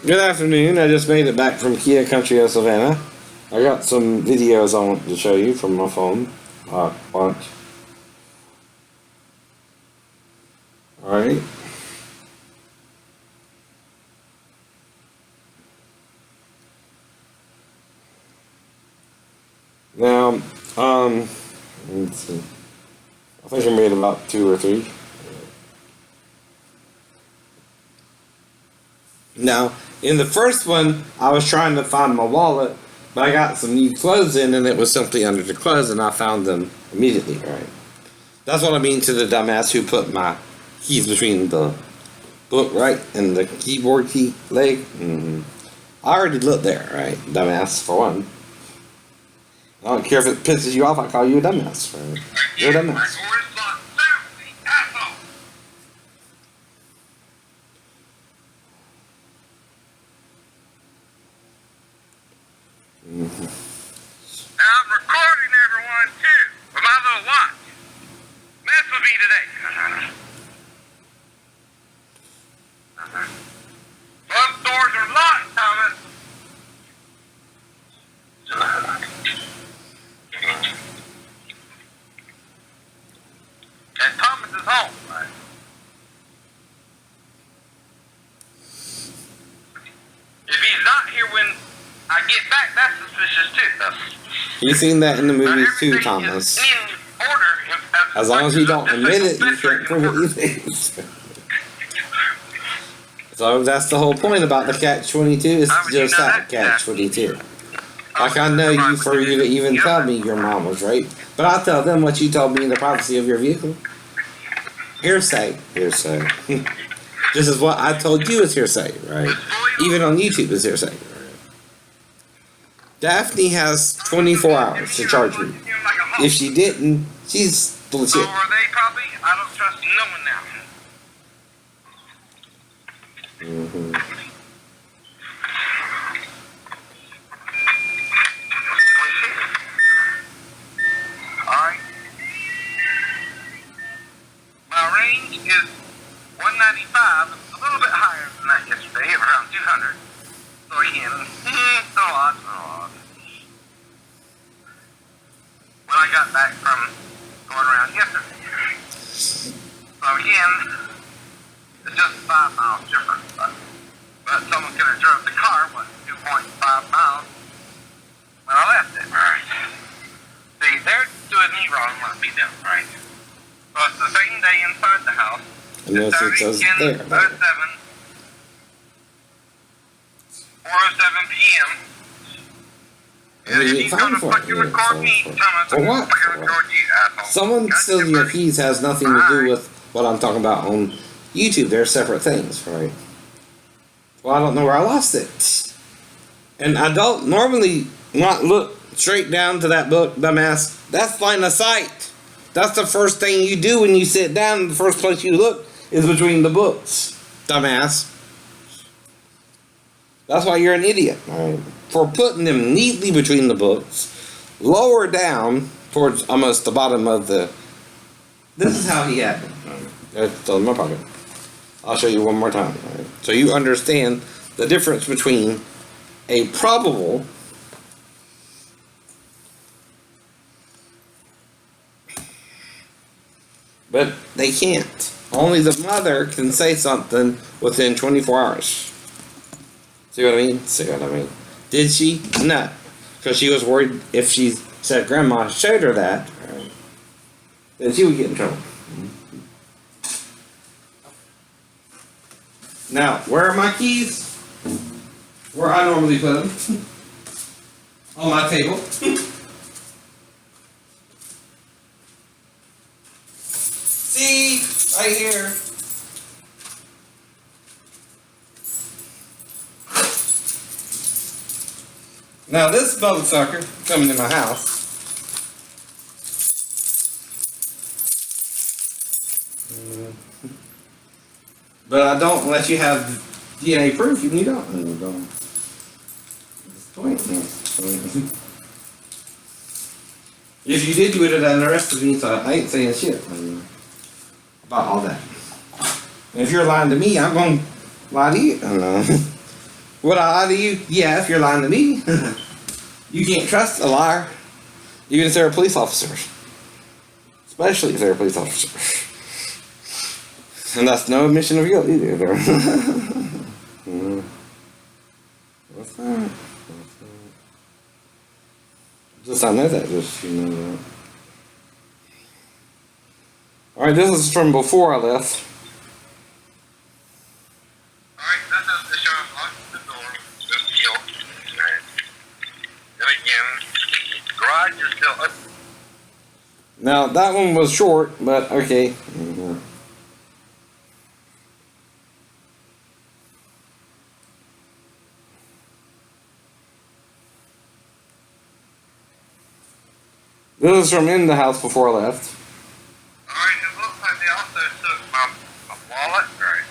Good afternoon. I just made it back from Kia Country of Savannah. I got some videos I want to show you from my phone. Bunch. Alright. Now, let's see. I think I made about 2 or 3. Now, in the first one, I was trying to find my wallet, but I got some new clothes in, and it was simply under the clothes, and I found them immediately, right? That's what I mean to the dumbass who put my keys between the book, right, and the keyboard key leg. I already looked there, right, dumbass, for one. I don't care if it pisses you off, I call you a dumbass, right? You're a dumbass. Now I'm recording everyone too with my little watch. Mess with me today. Some doors are locked, Thomas. And Thomas is home, right? If he's not here when I get back, that's suspicious too. You've seen that in the movies too, Thomas. As long as you don't admit it, you can't prove it either. So that's the whole point about the Catch-22 is just that Catch-22. Like I know you for you to even tell me your mom was raped, but I'll tell them what you told me in the privacy of your vehicle. Hearsay. Hearsay. This is what I told you is hearsay, right? Even on YouTube is hearsay. Right? Daphne has 24 hours to charge me. If she didn't, she's bullshit. So are they probably? I don't trust no one now. Alright. My range is 195. It's a little bit higher than that yesterday, around 200. So again, so odd. When I got back from going around yesterday. So again, it's just 5 miles difference. But someone could have drove the car, 2.5 miles when I left it, right? See, they're doing me wrong, let me them, right? So it's the same day inside the house. Unless it says there. 4:07 p.m. And if he's going to fucking record me, Thomas, for what? record you, asshole. Someone stealing your keys has nothing to do with what I'm talking about on YouTube. They're separate things, right? Well, I don't know where I lost it. And I don't normally not look straight down to that book, dumbass. That's line of sight. That's the first thing you do when you sit down. The first place you look is between the books, dumbass. That's why you're an idiot, right? For putting them neatly between the books, lower down towards almost the bottom of the... This is how he had it. It's still in my pocket. I'll show you one more time. Right? So you understand the difference between a probable but they can't. Only the mother can say something within 24 hours. See what I mean? See what I mean? Did she? No. Because she was worried if she said grandma showed her that, then she would get in trouble. Now, where are my keys? Where I normally put them. On my table. See? Right here. Now this bug sucker coming in my house. But I don't unless you have DNA proof. You don't. If you did, you would have done the rest of me. So I ain't saying shit about all that. And if you're lying to me, I'm gonna lie to you. I don't know. Would I lie to you? Yeah, if you're lying to me. You can't trust a liar, even if they're a police officer. Especially if they're a police officer. And that's no admission of guilt either. What's that? Just I know that, just you know that. Alright, this is from before I left. Alright, this is the show. Lock the door. Just heal. Alright. And again, the garage is still open. Now that one was short, but okay. Mhm. This is from in the house before I left. Alright, it looks like they also took my wallet. Right.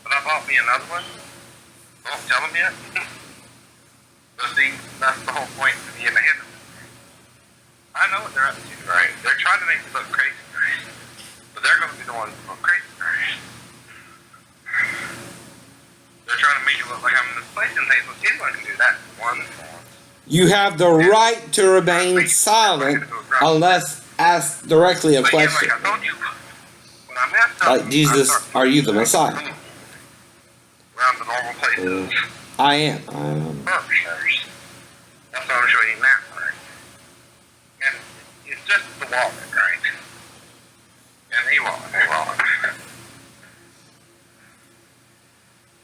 But I bought me another one. Don't tell them yet. But see, that's the whole point of being ahead of them. I know what they're up to, right? They're trying to make me look crazy, right? But they're going to be the ones who look crazy, right? They're trying to make it look like I'm in this place and they look, anyone can do that. One form. You have the right to remain silent unless asked directly a But again, question. like I told you, when I messed up, Like Jesus, I started are you the Messiah? around the normal places. I am. First. That's what I'm showing you now, right? And it's just the wallet, right? And the wallet.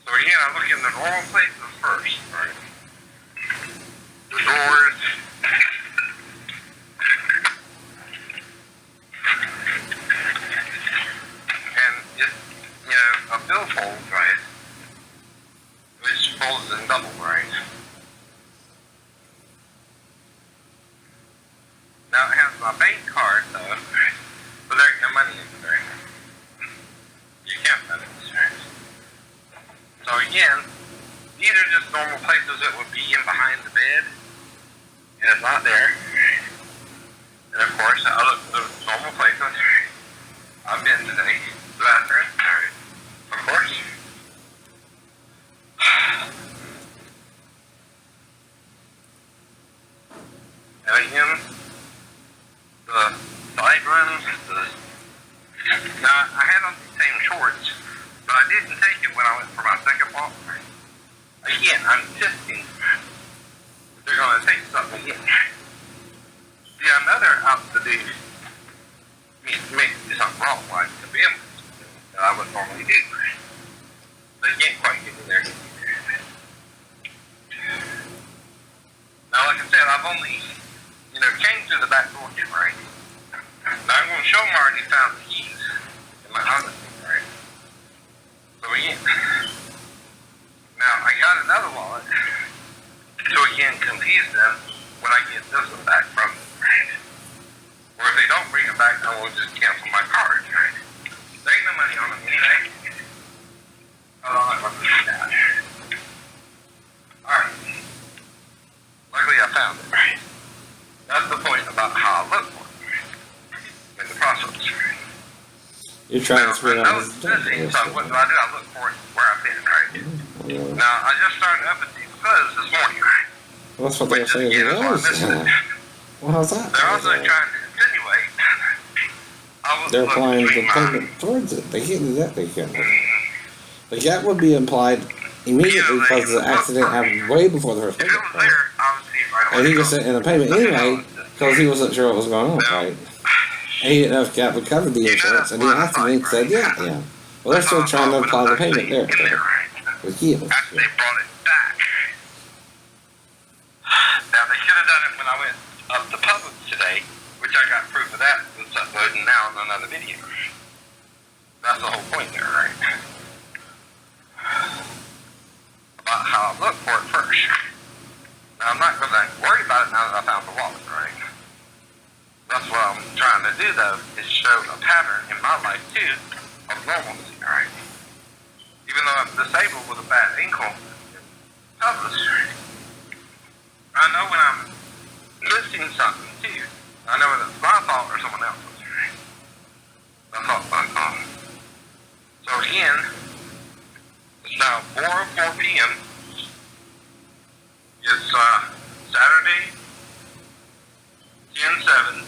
So again, I look in the normal places first, right? The doors. And it's, you know, a billfold, right? Which folds in double, right? Now it has my bank card, though, but there ain't no money in there. You can't money in there. So again, these are just normal places that would be in behind the bed, and it's not there. And of course, I look at the normal places I've been today. The bathroom, of course. And again, the side rooms, now I had on the same shorts, but I didn't take it when I went for my second walk. Again, I'm testing. They're going to take something again. See, I know they're out to do, make something wrong, like to be able that I would normally do. They can't quite get me there. Now, like I said, I've only, came through the back door here, right? Now, I'm going to show them I already found the keys in my other thing, right? So, again, now, I got another wallet to, again, confuse them when I get this one back from them, right? Or if they don't bring it back, I will just cancel my card, right? There ain't no money on them anyway. Oh, I'm going to do that. Alright. Luckily, I found it, right? That's the point about how I look for it, right? In the process, right? You're trying to spin now, out this thing, so what do? I look for it where I've been, right? Now, I just started up at the Fuzz this morning, right? Well, that's what they're saying. Again, is what I missed it. Well, how's that? They're also trying to insinuate I was They're looking applying the between my- payment towards it. They can't do that. They can't. The gap would be implied immediately because the accident happened way before the first If it payment. was Right? there, I would see it right away. And he just sent in a payment anyway because he wasn't sure what was going on, right? And he didn't know if Gap would cover the insurance, and he asked me and said, yeah. Well, they're still trying to apply the payment there. With Keels. After they brought it back. Now, they should have done it when I went up to Publix today, which I got proof of that. It's uploading now on another video. That's the whole point there, right? About how I look for it first. Now, I'm not going to worry about it now that I found the wallet, right? That's what I'm trying to do, though, is show a pattern in my life, too, of normalcy, right? Even though I'm disabled with a bad ankle, I know when I'm missing something, too. I know whether it's my fault or someone else's, right? That's all my fault. So again, it's now 4:04 p.m. It's Saturday, 10/7,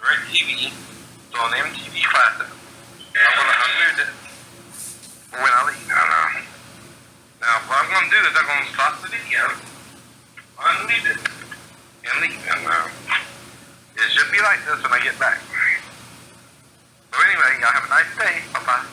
DirecTV. It's on MTV Classic. I'm gonna unmute it when I leave. Now, what I'm gonna do is I'm gonna stop the video, unmute it, and leave. And it should be like this when I get back. So anyway, y'all have a nice day. Bye bye.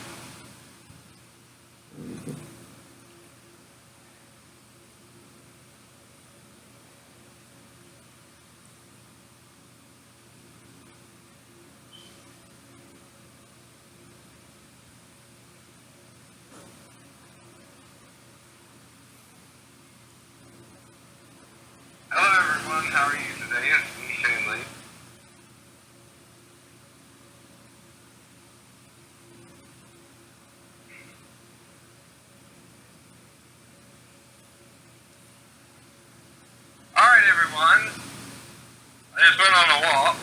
Hello everyone, how are you today? It's me, Shane Lee. Alright everyone, I just went on a walk,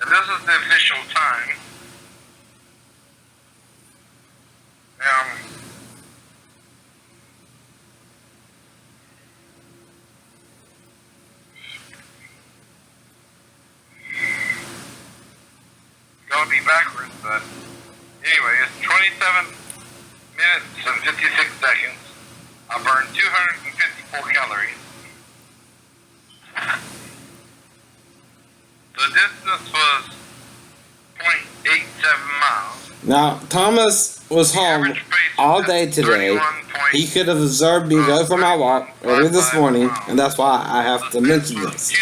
and this is the official time. Gonna be backwards, but anyway, it's 27 minutes and 56 seconds. I burned 254 calories. The distance was 0.87 miles. Now, Thomas was home all day today. He could have observed me go for my walk early this morning, and that's why I have to mention this.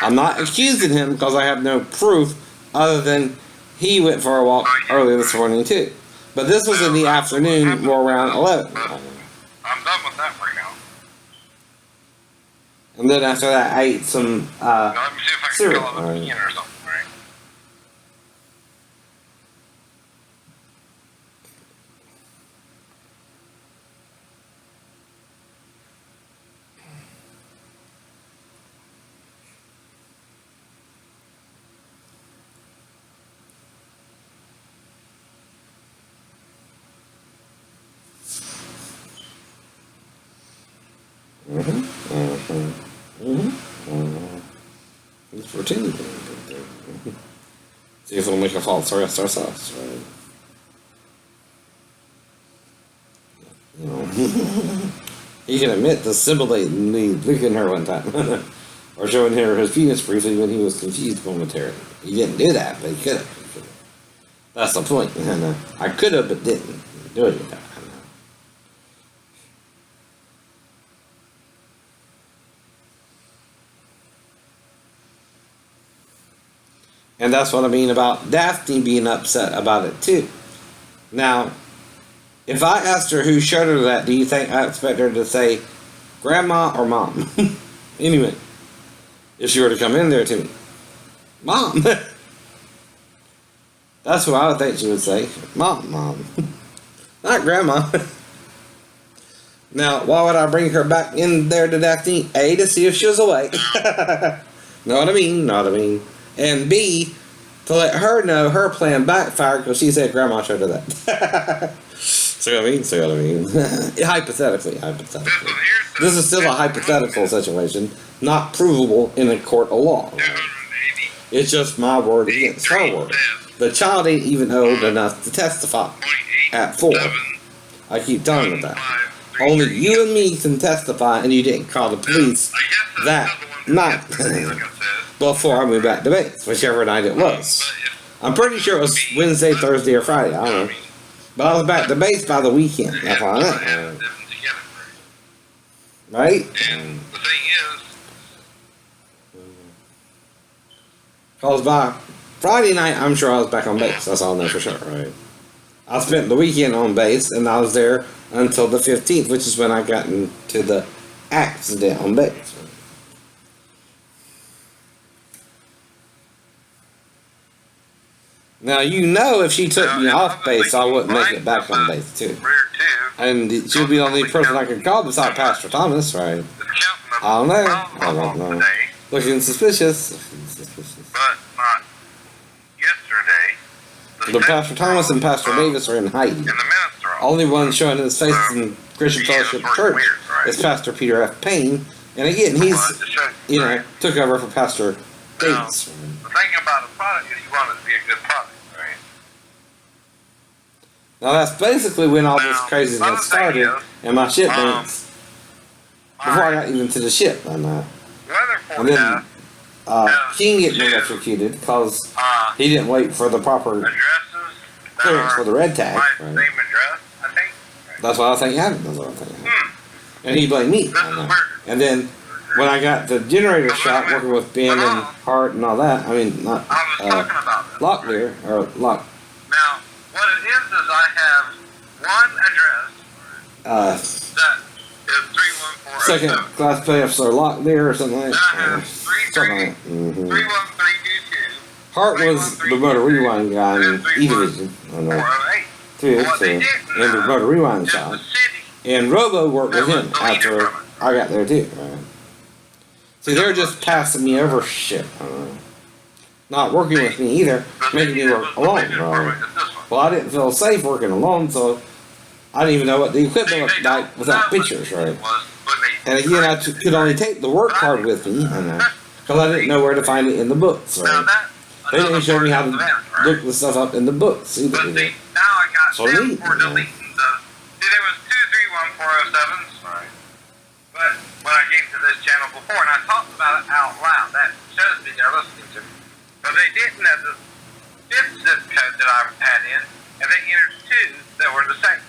I'm not accusing him because I have no proof other than he went for a walk early this morning too. But this was in the afternoon, more around 11. I'm done with that for now. And then after that, I ate some Let me see if I can cereal. call it again or something, right? It's for 10. See if it'll make a false arrest ourselves, right? You know, he can admit to simulating me licking her one time, or showing her his penis briefly when he was confused momentarily. He didn't do that, but he could have. That's the point. I could have, but didn't do it. And that's what I mean about Daphne being upset about it too. Now, if I asked her who showed her that, do you think I expect her to say grandma or mom? Anyway, if she were to come in there to me, mom. That's what I would think she would say. Mom. Not grandma. Now, why would I bring her back in there to Daphne? A, to see if she was awake. Know what I mean? And B, to let her know her plan backfired because she said grandma showed her that. See what I mean? Hypothetically. This is still a hypothetical situation, not provable in a court of law. It's just my word against her word. The child ain't even old enough to testify at 4. I keep telling her that. Only you and me can testify, and you didn't call the police that night. Before I moved back to base, whichever night it was. I'm pretty sure it was Wednesday, Thursday, or Friday. I don't know. But I was back to base by the weekend. That's all I know. Right? And the thing is, Because by Friday night, I'm sure I was back on base. That's all I know for sure, right? I spent the weekend on base, and I was there until the 15th, which is when I got into the accident on base. Now, you know, if she took me off base, I wouldn't make it back on base, too. And she'd be the only person I could call besides Pastor Thomas, right? I don't know. Looking suspicious. But not yesterday. But Pastor Thomas and Pastor Davis are in hiding. And the minister Only one showing his face in Christian Fellowship Church is Pastor Peter F. Payne, and again, he's, you know, took over for Pastor Gates. The thing about a product is you want it to be a good product, right? Now that's basically when all this craziness started, and my shipmates, before I got even to the ship, and weather then forecast King getting electrocuted because he didn't wait for the proper addresses clearance for the red tag. my Right? same address, I think. That's what I think happened. That's what I think happened. And he blamed me. This is weird. And then when I got the generator shop working with Ben and Hart and all that, I mean, not I was talking about this. Locklear, or Lock, Now, what it is I have one address that is 31407. second class pay officer Locklear or something like Then I that. have Something like that. 31322. Hart was the motor rewind guy in E-Division. I don't know. 408. Too, What so, they in didn't the know motor rewind is shop. the city. And Robo worked with That him was deleted after from it. I got there too. Right? See, they're just passing me over shit. Not working with me either, The making city me that work was alone. deleted from Right? it is this one. Well, I didn't feel safe working alone, so I didn't even know what the equipment looked They like don't without know pictures, what it right? was when they And again, could only take the work card with me, because I didn't know where to find it in the books, Now right? that They didn't show me how to another part of the event, look the stuff up in the books either. But see, now I got So them neat, for you know. deleting the. See, there was 2314007s. Right. But when I came to this channel before, and I talked about it out loud, that shows me they're listening to me. But they didn't have the fifth zip code that I had in, and they entered two that were the same.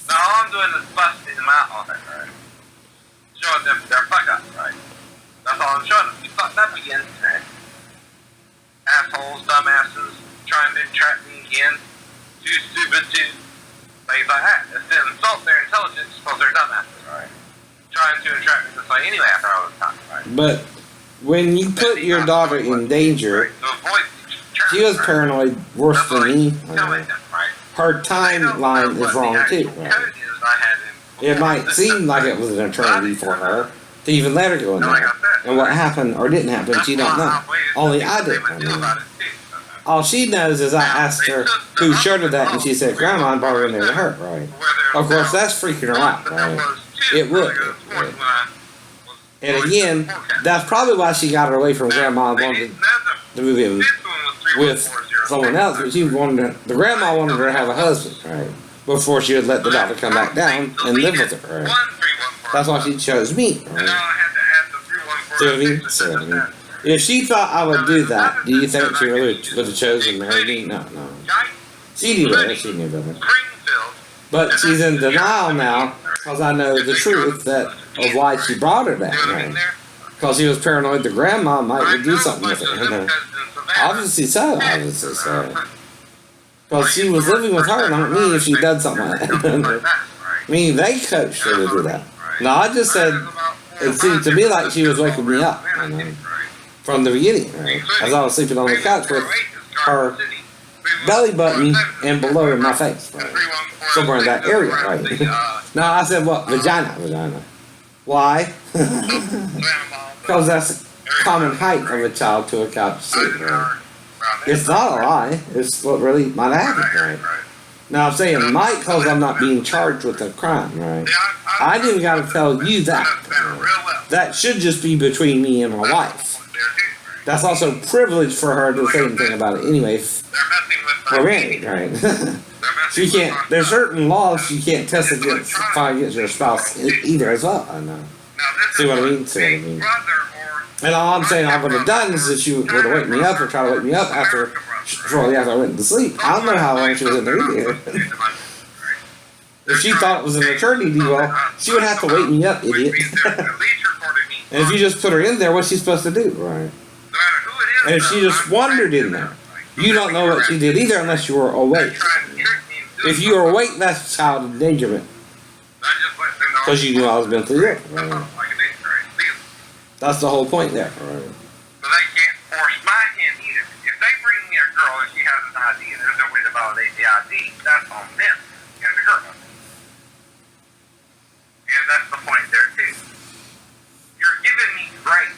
Now all I'm doing is busting them out on it, right? Showing them their fuck up, right? That's all I'm showing them. You fucked up again, right? Assholes, dumbasses, trying to entrap me again. Too stupid to things like that. It's to insult their intelligence because they're dumbasses, right? Trying to entrap me this way anyway after all this time, right? But when you put your daughter in danger, To avoid she was paranoid worse than me. telling them, right? Her timeline is wrong too. Right? Code is I had in It might seem like it was an eternity for her to even let her go in there. And what happened or didn't happen, she don't know. Only I did. All she knows is I asked her who showed her that, and she said, "Grandma, I brought her in there to hurt." Right? Of course, that's freaking her out. Right? It would. Right? And again, that's probably why she got her away from Grandma and wanted to move in with someone else. But she wanted the grandma wanted her to have a husband, right? Before she would let the daughter come back down and live with her. Right? That's why she chose me. Right? See what I mean? See what I mean? If she thought I would do that, do you think she really would have chosen marry me? No, no. She knew better. She knew better. But she's in denial now because I know the truth that of why she brought her back. Right? Because she was paranoid the grandma might do something with her. Obviously so. Obviously so. Because she was living with her, not me, if she done something like that. I mean, they coached her to do that. No, I just said it seemed to me like she was waking me up, you know, from the beginning, right? As I was sleeping on the couch with her belly button and below in my face, right? Somewhere in that area, right? No, I said, what? Vagina. Why? Because that's the common height of a child to a couch seat, right? It's not a lie. It's what really might have happened, right? Now I'm saying might because I'm not being charged with a crime, right? I didn't got to tell you that. Right? That should just be between me and my wife. That's also privilege for her to say anything about it anyway. If we're married, right? She can't. There's certain laws you can't test against, file against your spouse either as well. I know. See what I mean? See what I mean? And all I'm saying I would have done is that she would have wake me up or try to wake me up after, shortly after I went to sleep. I don't know how long she was in there either. If she thought it was an eternity, well, she would have to wake me up, idiot. And if you just put her in there, what's she supposed to do? Right. And if she just wandered in there, you don't know what she did either unless you were awake. If you were awake, that's child endangerment. Because you knew I was mentally ill. Right. That's the whole point there. Right. So they can't force my hand either. If they bring me a girl and she has an ID and there's no way to validate the ID, that's on them and the girl. And that's the point there too. You're giving me grace.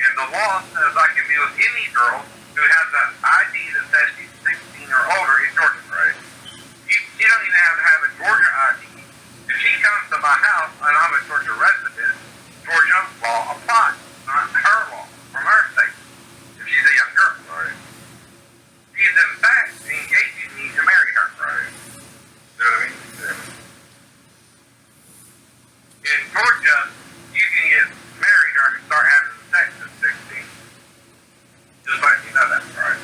And the law says I can be with any girl who has an ID that says she's 16 or older in Georgia, right? You don't even have to have a Georgia ID. If she comes to my house and I Georgia, you can get married or start having sex at 16. Just letting you know that, right?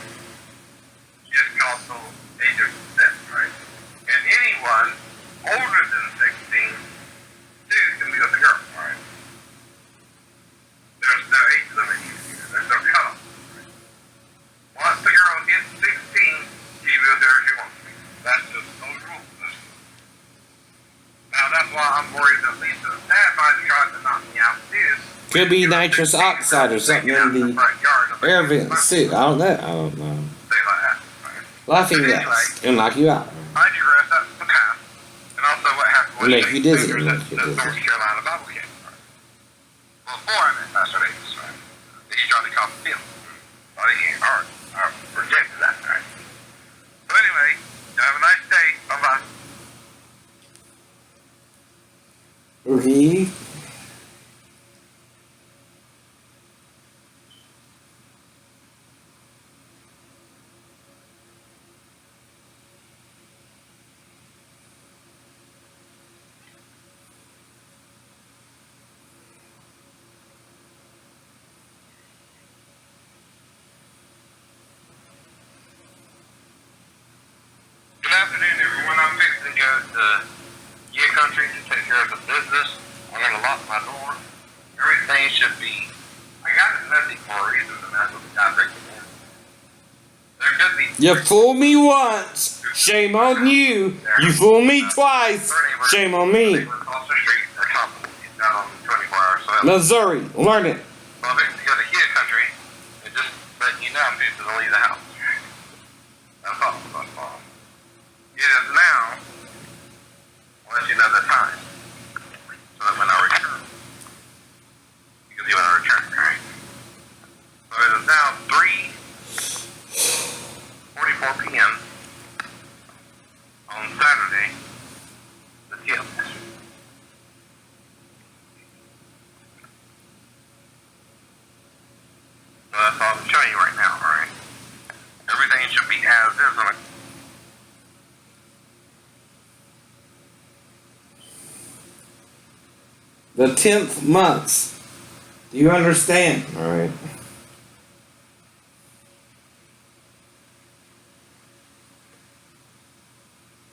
Just called the age of consent, right? And anyone older than 16, too, can be with a girl, right? There's no age limit here. There's no cutoff. Right? Once the girl hits 16, she can be with her if she wants to be. That's just those rules. Now that's why I'm worried that Lisa's dad might have tried to knock me out too. Could be nitrous oxide or something in the air vents too. I don't know. Things like that. Right? Laughing gas. It'll knock you out. I digress. That's the past. And also what happened with Make you dizzy. the North Carolina Bible camp. Right? Before I met Pastor Davis, right? He tried to call the field. But he ain't hard. I rejected that, right? So anyway, have a nice day. Bye-bye. Okay. Good afternoon, everyone. I'm fixing to go to Year Country to take care of the business. I'm going to lock my door. Everything should be. I got it messy for a reason, and that's what the guy breaking in. There could be. You fooled me once. Shame on you. You fooled me twice. Shame on me. Off the street or something. He's down on 24 hours. So Missouri. Learn it. I'm fixing to go to Year Country and just letting you know I'm fixing to leave the house. That's all. That's all. It is now. I'll let you know the time. So that when I return, you can see when I return, right? So it is now 3:44 p.m. on Saturday, the 10th. So that's all I'm showing you right now, alright? Everything should be as is on a The 10th months. Do you understand? Alright.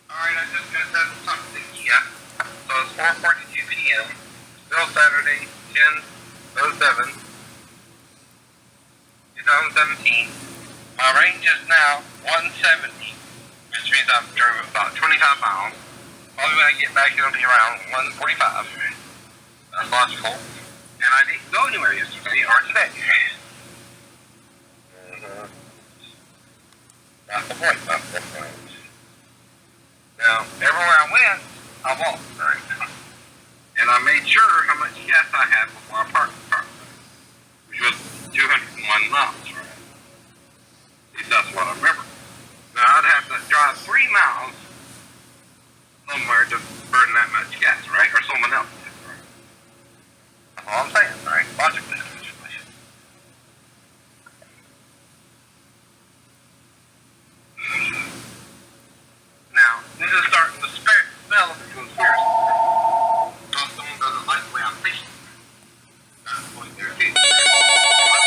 Alright, I just gonna send something here. So it's 4:42 p.m. Still Saturday, 10/07, 2017. My range is now 170, which means I've driven about 25 miles. Probably when I get back, it'll be around 145. That's logical. And I didn't go anywhere yesterday or today. That's the point. That's the point. Now, everywhere I went, I walked, right? And I made sure how much gas I had before I parked the car, which was 201 miles, right? At least that's what I remember. Now, I'd have to drive 3 miles somewhere to burn that much gas, right? Or someone else did, right? That's all I'm saying, right? Logically. Now, this is starting to smell of a conspiracy. Because someone doesn't like the way I'm thinking. That's the point there, too. I'm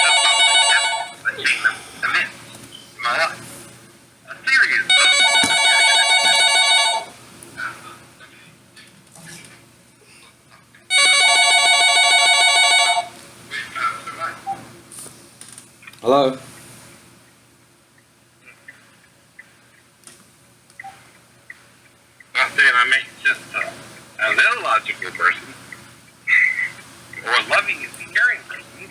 just talking about events in my life. A serious Hello? Not saying I make just an illogical person or a loving and caring person,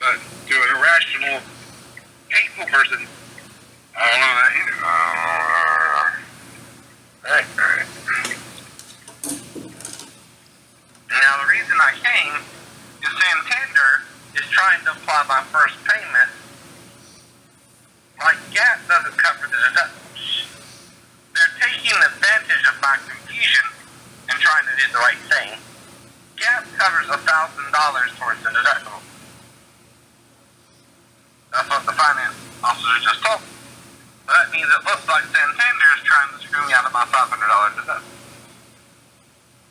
but to an irrational, hateful person, I don't know that either. Right. Now the reason I came is Santander is trying to apply my first payment. Like GAP doesn't cover the deductibles. They're taking advantage of my confusion and trying to do the right thing. GAP covers $1,000 towards the deductible. That's what the finance officer just told me. So that means it looks like Santander is trying to screw me out of my $500 deductible.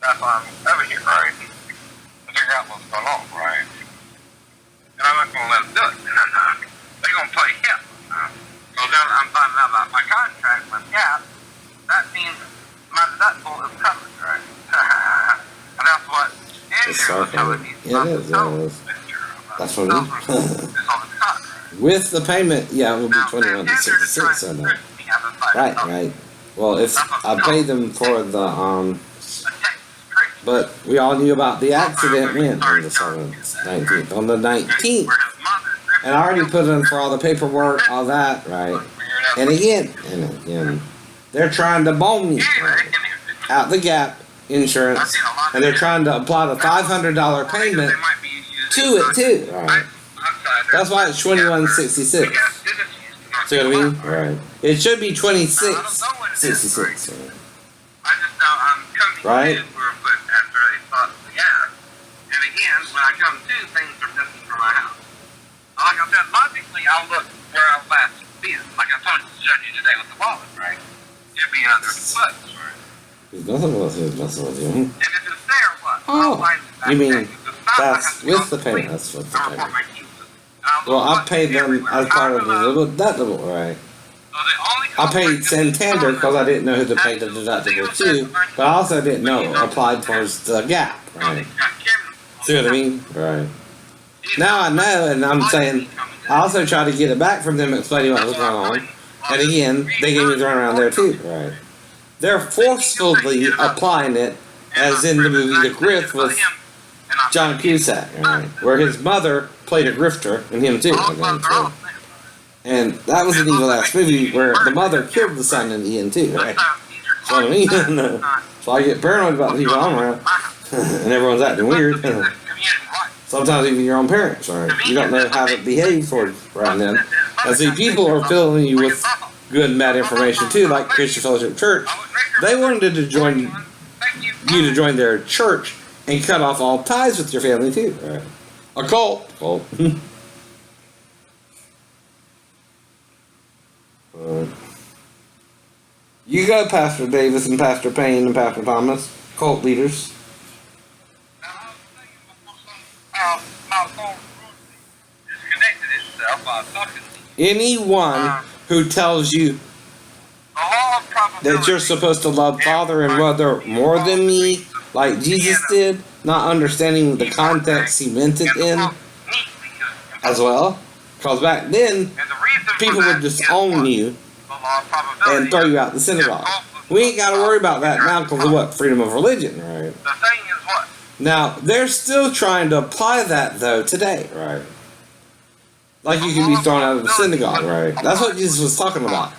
That's why I'm over here, right? To figure out what's going on, right? And I'm not going to let them do it. They're going to play him. So now I'm finding out about my contract with Gap. That means my deductible is covered, right? And that's what Andrew was telling me. Yeah, it is. That's what it is. With the payment, yeah, it will be $21.66. I know. Right. Well, if I paid them for the but we all knew about the accident when on the 19th. On the 19th, and I already put in for all the paperwork, all that, right? And again, they're trying to bone me out the Gap insurance, and they're trying to apply the $500 payment to it too. Right. That's why it's $21.66. See what I mean? Right. It should be $26.66. I just know I'm coming right? in where put after they thought the gas. And again, when I come to, things are missing from my house. Like I said, logically, I'll look where I last been. Like I told the judge today with the wallet, right? It'd be under the foot, right? There's nothing with it, messing with you. And if it's there, what? Oh, you mean that's with the payment? That's with the payment. Well, I paid them as part of the deductible, right? I paid Santander because I didn't know who to pay the deductible to, but I also didn't know it applied towards the Gap, right? See what I mean? Right. Now I know, and I'm saying, I also tried to get it back from them, explaining what was going on, and again, they gave me the runaround there too, right? They're forcefully applying it, as in the movie The Grift with John Cusack, right? Where his mother played a grifter, and him too, I think, so. And that was an evil ass movie where the mother killed the son in the end too, right? So what I mean, so I get paranoid about the people I'm around, and everyone's acting weird. Sometimes even your own parents, right? You don't know how to behave towards right then. And see, people are filling you with good and bad information too, like Christian Fellowship Church. They wanted to join you to join their church and cut off all ties with your family too, right? A cult. You go, Pastor Davis and Pastor Payne and Pastor Thomas, cult leaders. Anyone who tells you that you're supposed to love father and mother more than me, like Jesus did, not understanding the context he meant it in as well, because back then people would disown you and throw you out the synagogue. We ain't got to worry about that now because of what? Freedom of religion, right? Now, they're still trying to apply that, though, today, right? Like you can be thrown out of the synagogue, right? That's what Jesus was talking about.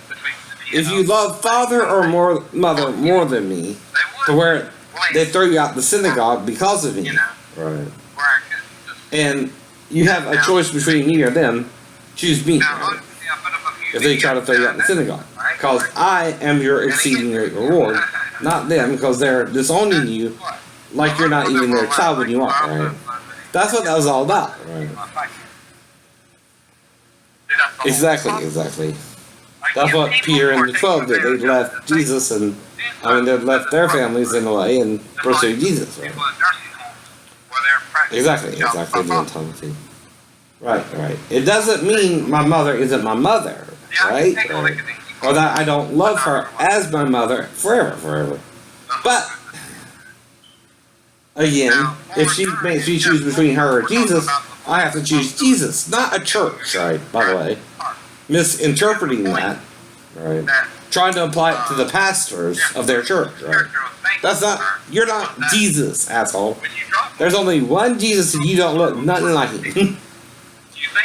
If you love father or mother more than me, to where they throw you out the synagogue because of me, right? And you have a choice between me or them, choose me, right? If they try to throw you out the synagogue. Because I am your exceeding great reward, not them, because they're disowning you like you're not even their child when you are, right? That's what that was all about, right? Exactly. That's what Peter and the 12 did. They left Jesus and, they left their families in a way and pursued Jesus, right? Exactly, doing Thomas. Right. It doesn't mean my mother isn't my mother, right? Or that I don't love her as my mother forever. But again, if she makes me choose between her or Jesus, I have to choose Jesus, not a church, right? By the way, misinterpreting that, right? Trying to apply it to the pastors of their church, right? That's not, you're not Jesus, asshole. There's only one Jesus and you don't look nothing like him. In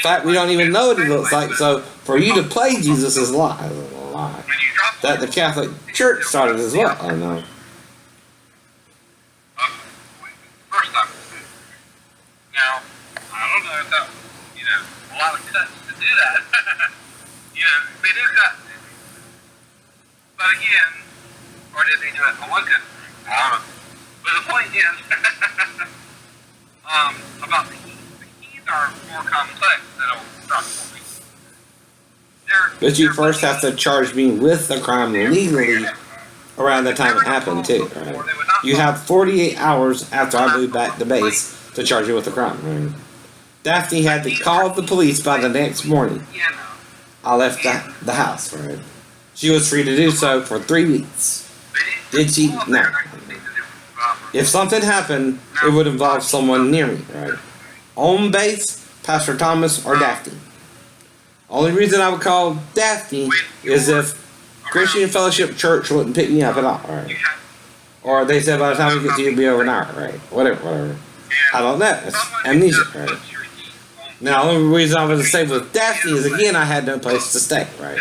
fact, we don't even know what he looks like, so for you to play Jesus is a lie. That the Catholic Church started as well, I know. First off, now, I don't know if that, a lot of cuts to do that. They do cut. But again, or did they do it for one cut? I don't know. But the point is, about the keys. The keys are more complex than a stock point. But you first have to charge me with the crime legally around the time it happened too, right? You have 48 hours after I moved back to base to charge you with a crime. Right? Daphne had to call the police by the next morning. I left the house. Right? She was free to do so for 3 weeks. Did she? No. If something happened, it would involve someone near me. Right? On base, Pastor Thomas or Daphne. Only reason I would call Daphne is if Christian Fellowship Church wouldn't pick me up at all. Right? Or they said by the time we get to you, it'll be over an hour. Right? Whatever. I don't know. It's amnesia. Right? Now, the only reason I was to stay with Daphne is, again, I had no place to stay, right?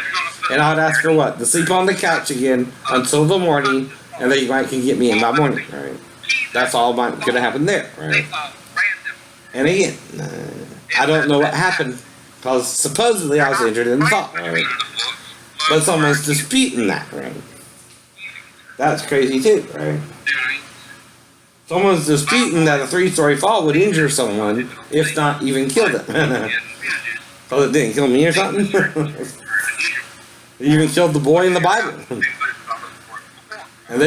And I would ask her what? To sleep on the couch again until the morning, and then you might can get me in by morning, right? That's all could have happened there, right? And again, I don't know what happened, because supposedly I was injured in the fall, right? But someone's disputing that, right? That's crazy too, right? Someone's disputing that a 3-story fall would injure someone, if not even kill them. So it didn't kill me or something? It even killed the boy in the Bible. And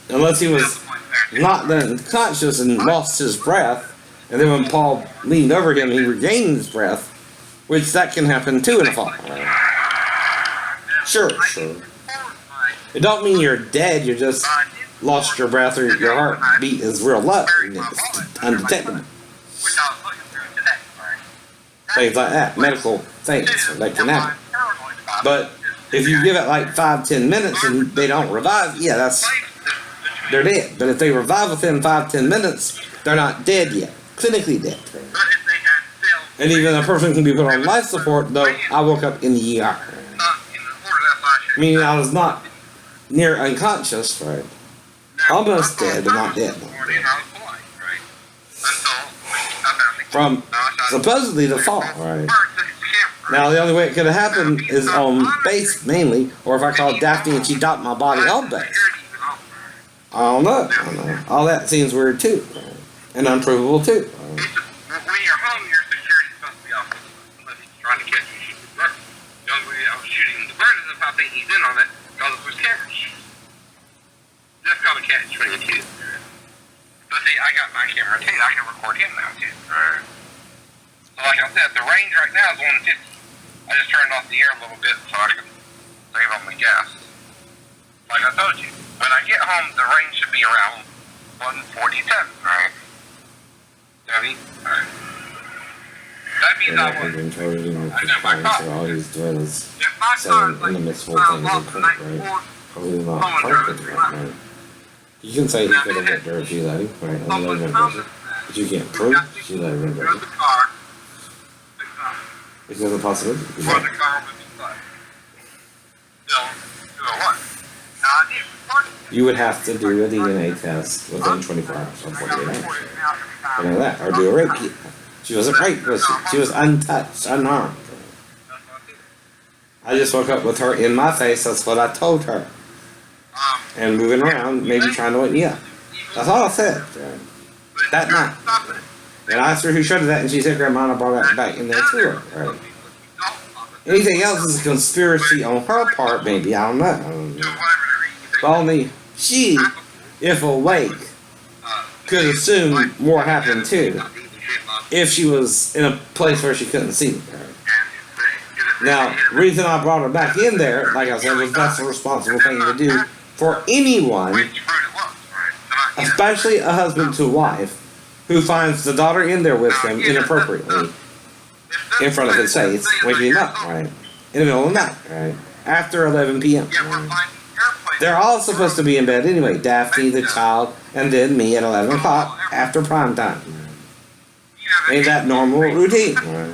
unless he was not then conscious and lost his breath, and then when Paul leaned over him, he regained his breath, which that can happen too in a fall. Sure. It don't mean you're dead, you're just lost your breath or your heartbeat is real low. It's undetectable. Things like that, medical things that can happen. But if you give it like 5-10 minutes and they don't revive, yeah, they're dead. But if they revive within 5-10 minutes, they're not dead yet, clinically dead. And even a person can be put on life support, though I woke up in the ER. Meaning I was not near unconscious, right? Almost dead, but not dead. From supposedly the fall, right? Now the only way it could have happened is on base mainly, or if I called Daphne and she docked my body on base. I don't know. All that seems weird too, right? And unprovable too. When you're home, your security's supposed to be off unless he's trying to catch you shooting the bird. The only way I was shooting the bird is if I think he's in on it, because it was cameras. That's called a catch 22. But see, I got my camera too. I can record him now too. So like I said, the range right now is 150. I just turned off the air a little bit so I can save on my gas. Like I told you, when I get home, the range should be around 147, right? Debbie? Alright. That means I got my car. All he's doing is If my selling car's like inadmissible things in court, right? Probably not perfect, right? You can say he could have let her she let him, right? And let him go. But you can't prove she let him go. Is there a possibility? Or the car would be fine. Still, do a what? Now I did report it. You would have to do a DNA test within 24 hours or 48 hours. Something like that. Or do a rape kit. She wasn't raped, was she? She was untouched, unharmed. I just woke up with her in my face, that's what I told her. And moving around, maybe trying to wake me up. That's all I said. That night. And I asked her who showed her that, and she said Grandma, and I brought that back in there to her. Right. Anything else is a conspiracy on her part, maybe, I don't know. But only she, if awake, could assume more happened too, if she was in a place where she couldn't see. Now, the reason I brought her back in there, like I said, was that's a responsible thing to do for anyone, especially a husband to a wife, who finds the daughter in there with him inappropriately in front of his face, waking him up, right? In the middle of the night, right? After 11 p.m. They're all supposed to be in bed anyway, Daphne, the child, and then me at 11 o'clock after prime time. Ain't that normal routine? Right?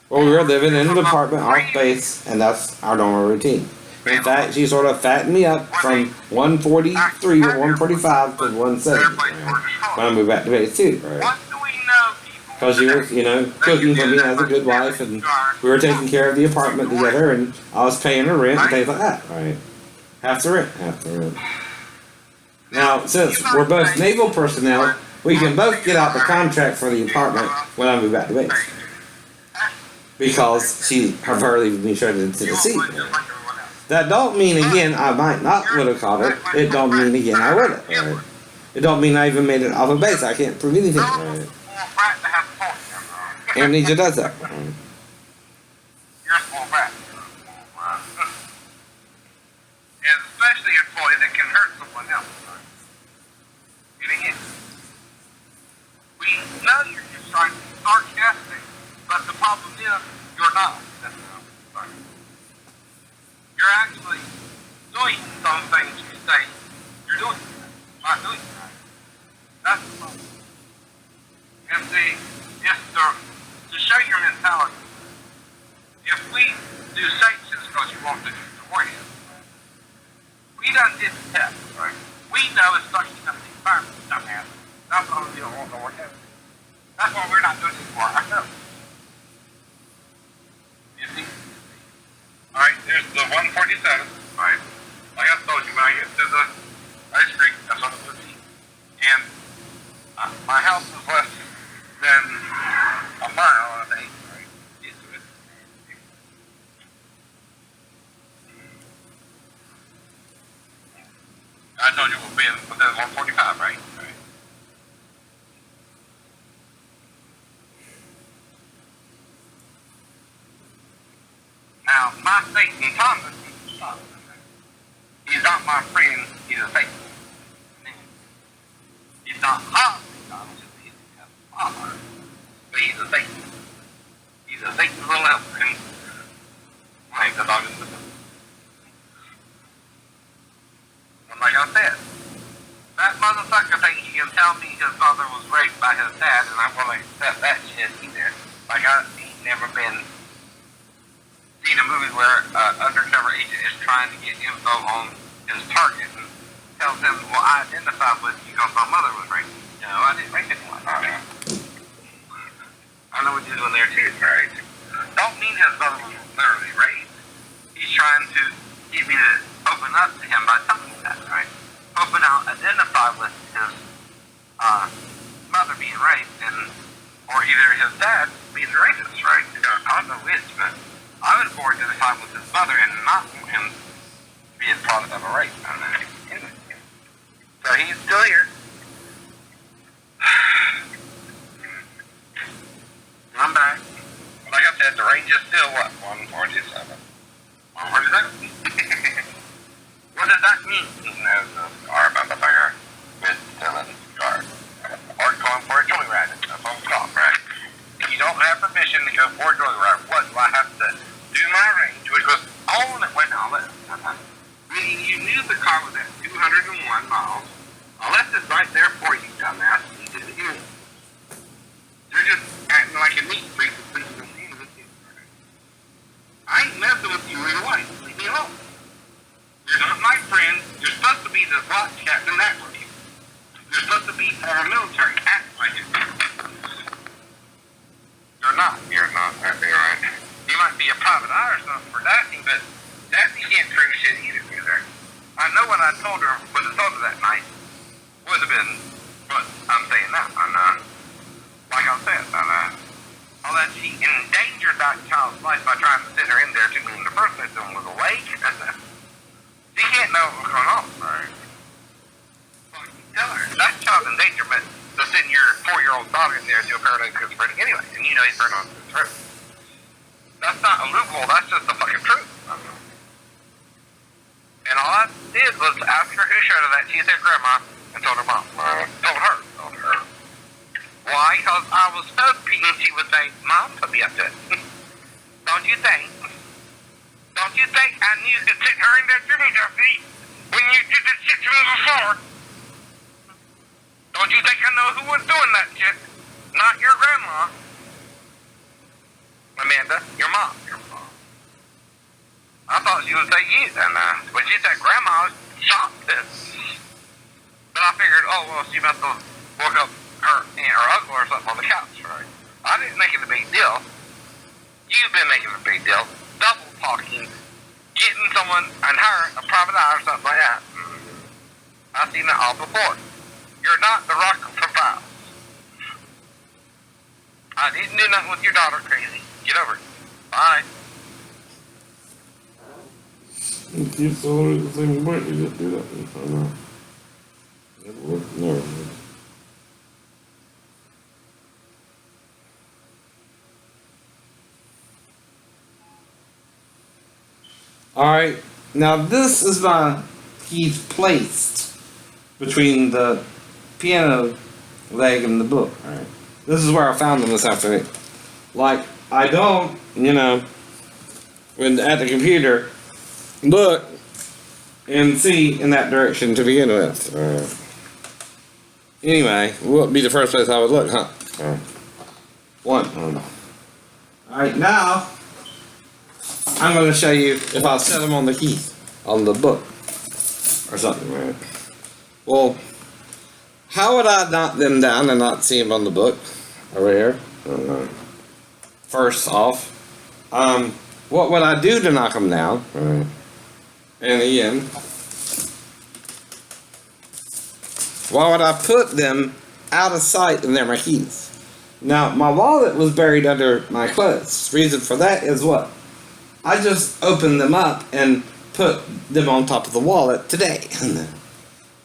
Well, we were living in an apartment off base, and that's our normal routine. In fact, she sort of fattened me up from 143 or 145 to 170 when I moved back to base too, right? Because she was, cooking for me as a good wife, and we were taking care of the apartment together, and I was paying her rent and things like that, right? Half the rent. Now, since we're both naval personnel, we can both get out the contract for the apartment when I move back to base. Because her leaving me shredded into the sea. That don't mean again I might not would have caught it. It don't mean again I would have. Right? It don't mean I even made it off a base. I can't prove anything. Right? Amnesia does that. Right? You're a small rat. And especially a toy that can hurt someone else. And again, we know you're just trying to be sarcastic, but the problem is you're not. You're actually doing some things you say you're doing, not doing that. That's the problem. And see, if to show your mentality, if we do sanctions because you want to do the warhead, we done did the test, right? We know it's not going to be fire, dumbass. That's why we don't want the warhead. That's why we're not doing it for ourselves. You see? Alright, there's the 147. Alright. Like I told you, when I get to the ice creek, that's what it would be. And my house is less than a mile, I think. Right? Get to it. I told you we'll be within 145, right? Right. Now, my Satan Thomas, he's not my friend, he's a Satan. He's not my Satan Thomas, he's a father, but he's a Satan. He's a Satan's little helper, and like the dog is the and like I said, that motherfucker think he can tell me his father was raped by his dad, and I'm gonna accept that shit either. Like he's never been seen a movie where undercover agent is trying to get info on his target and tells him, well, I identified with you because my mother was raped. No, I didn't rape anyone. I know what you're doing there too, right? Don't mean his mother was literally raped. He's trying to get me to open up to him by telling me that, right? Open out, identify with his mother being raped, or either his dad being the rapist, right? I don't know which, but I would more identify with his mother and not him being part of a rape. Anyway. So he's still here. I'm back. Like I said, the range is still what? 147. 147? What does that mean? There's a car about the fire with selling cars. Or going for a joyride. That's what it's called, right? You don't have permission to go for a joyride. What do I have to do my range, which was on it when I left. Meaning you knew the car was at 201 miles. I left it right there for you, dumbass. You did it anyway. You're just acting like a neat freak. I ain't messing with you either way. Leave me alone. You're not my friend. You're supposed to be the SWAT captain that way. You're supposed to be paramilitary. Act like it. You're not. You're not. That'd be right. You might be a private eye or something for Daphne, but Daphne can't prove shit either. I know what I told her, would have told her that night, would have been what I'm saying now. Like I said, all that she endangered that child's life by trying to sit her in there to me when the first victim was awake. She can't know what's going on, right? Tell her, that child's endangerment to send your 4-year-old daughter in there to a paranoid schizophrenic anyway, and you know he's paranoid schizophrenic. That's not a loophole, that's just the fucking truth. And all I did was ask her who showed her that. She said grandma, and told her mom. Told her. Why? Because I was hoping she would say, Mom put me up to it. Don't you think I knew you could sit her in there to me, Duffy, when you did this shit to me before? Don't you think I know who was doing that shit? Not your grandma. Amanda, your mom. I thought she would say you, and when she said grandma, I was shocked. But I figured, oh, well, she must have woke up her aunt or uncle or something on the couch, right? I didn't make it a big deal. You've been making a big deal. Double talking, getting someone and her a private eye or something like that. I've seen that all before. You're not the rock from Files. I didn't do nothing with your daughter, crazy. Get over it. Bye. You keep the same point, you just do that. I don't know. Never worked, never worked. Alright, now this is my keys placed between the piano leg and the book. Alright. This is where I found them this afternoon. Like, I don't, when at the computer, look and see in that direction to begin with. Anyway, what would be the first place I would look, huh? One. I don't know. Alright, now I'm going to show you if I set them on the key, on the book, or something, right? Well, how would I knock them down and not see them on the book? Over here. First off, what would I do to knock them down? Right. And again, why would I put them out of sight and they're my keys? Now, my wallet was buried under my clothes. Reason for that is what? I just opened them up and put them on top of the wallet today.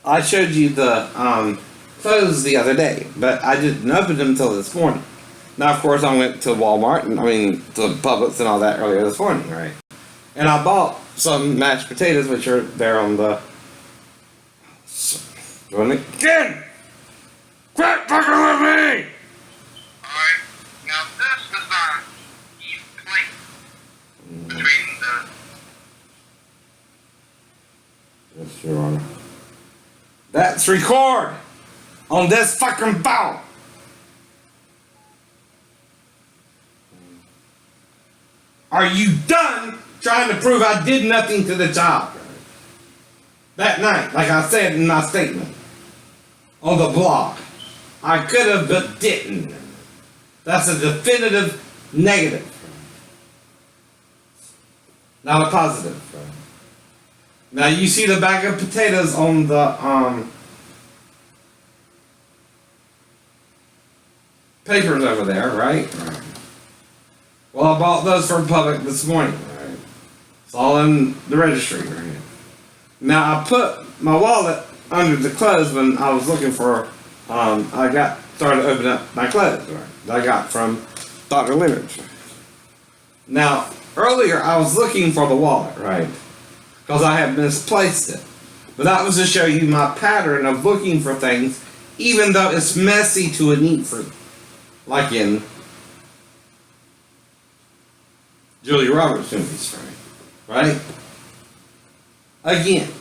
I showed you the clothes the other day, but I didn't open them until this morning. Now, of course, I went to Walmart, to Publix and all that earlier this morning, right? And I bought some mashed potatoes, which are there on the... Doing it again! Quit fucking with me! Alright, now this is my key plate between the... Yes, Your Honor. That's record! On this fucking phone! Are you done trying to prove I did nothing to the child? That night, like I said in my statement on the blog, I could have but didn't. That's a definitive negative, not a positive. Now you see the bag of potatoes on the papers over there, right? Well, I bought those from Publix this morning. Right? It's all in the registry right here. Now I put my wallet under the clothes when I was looking for. I started opening up my clothes that I got from Dr. Leonard's. Now earlier I was looking for the wallet, right? Because I had misplaced it. But that was to show you my pattern of looking for things, even though it's messy to a neat freak, like in Julia Roberts movies, right? Again,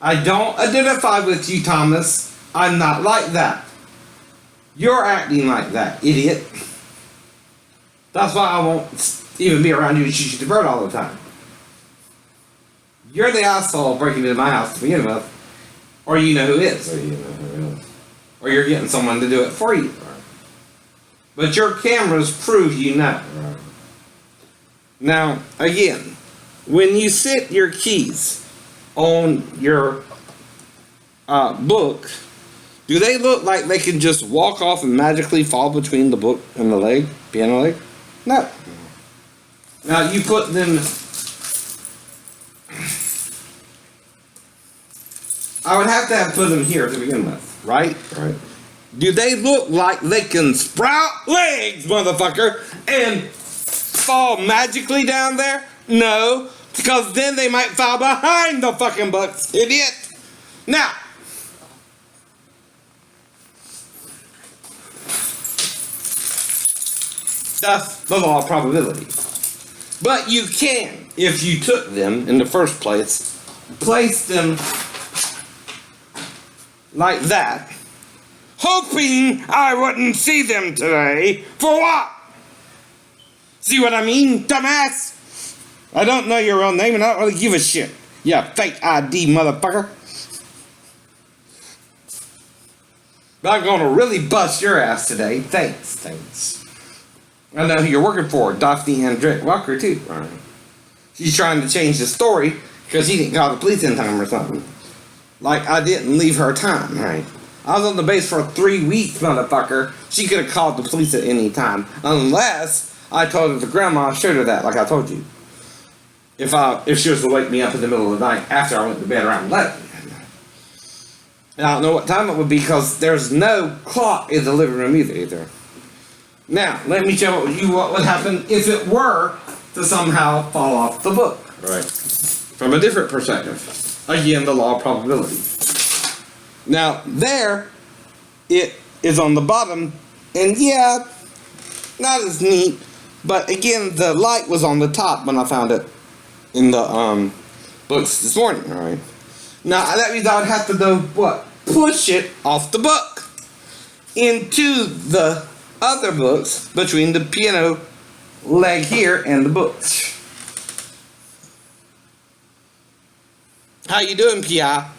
I don't identify with you, Thomas. I'm not like that. You're acting like that, idiot. That's why I won't even be around you and shoot you the bird all the time. You're the asshole breaking into my house to begin with, or you know who is, or you're getting someone to do it for you. But your cameras prove you know. Now, again, when you sit your keys on your book, do they look like they can just walk off and magically fall between the book and the leg, piano leg? No. Now, you put them... I would have to have put them here to begin with, right? Right. Do they look like they can sprout legs, motherfucker, and fall magically down there? No, because then they might fall behind the fucking books, idiot. Now, that's the law of probability. But you can, if you took them in the first place, place them like that, hoping I wouldn't see them today. For what? See what I mean, dumbass? I don't know your real name and I don't really give a shit. You fake ID motherfucker. But I'm gonna really bust your ass today. Thanks. I know who you're working for, Daphne Andrick Walker too. Right. She's trying to change the story because she didn't call the police in time or something. Like I didn't leave her time, right? I was on the base for 3 weeks, motherfucker. She could have called the police at any time. Unless I told her the grandma showed her that, like I told you. if she was to wake me up in the middle of the night after I went to bed around 11. And I don't know what time it would be because there's no clock in the living room either. Now, let me show you what would happen if it were to somehow fall off the book. Right. From a different perspective. Again, the law of probability. Now, there, it is on the bottom, and yeah, not as neat, but again, the light was on the top when I found it in the books this morning, alright? Now, that means I would have to go, what? Push it off the book into the other books between the piano leg here and the books. How you doing, P.I.?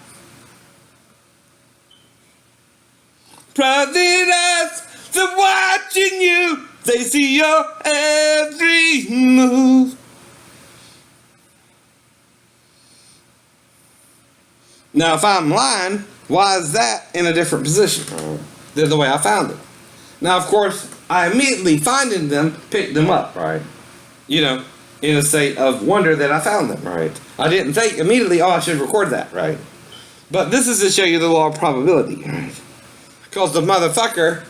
Private eyes, they're watching you. They see your every move. Now, if I'm lying, why is that in a different position than the way I found it? Now, of course, I immediately finding them, picked them up, right? You know, in a state of wonder that I found them, right? I didn't think immediately, oh, I should record that, right? But this is to show you the law of probability, right? Because the motherfucker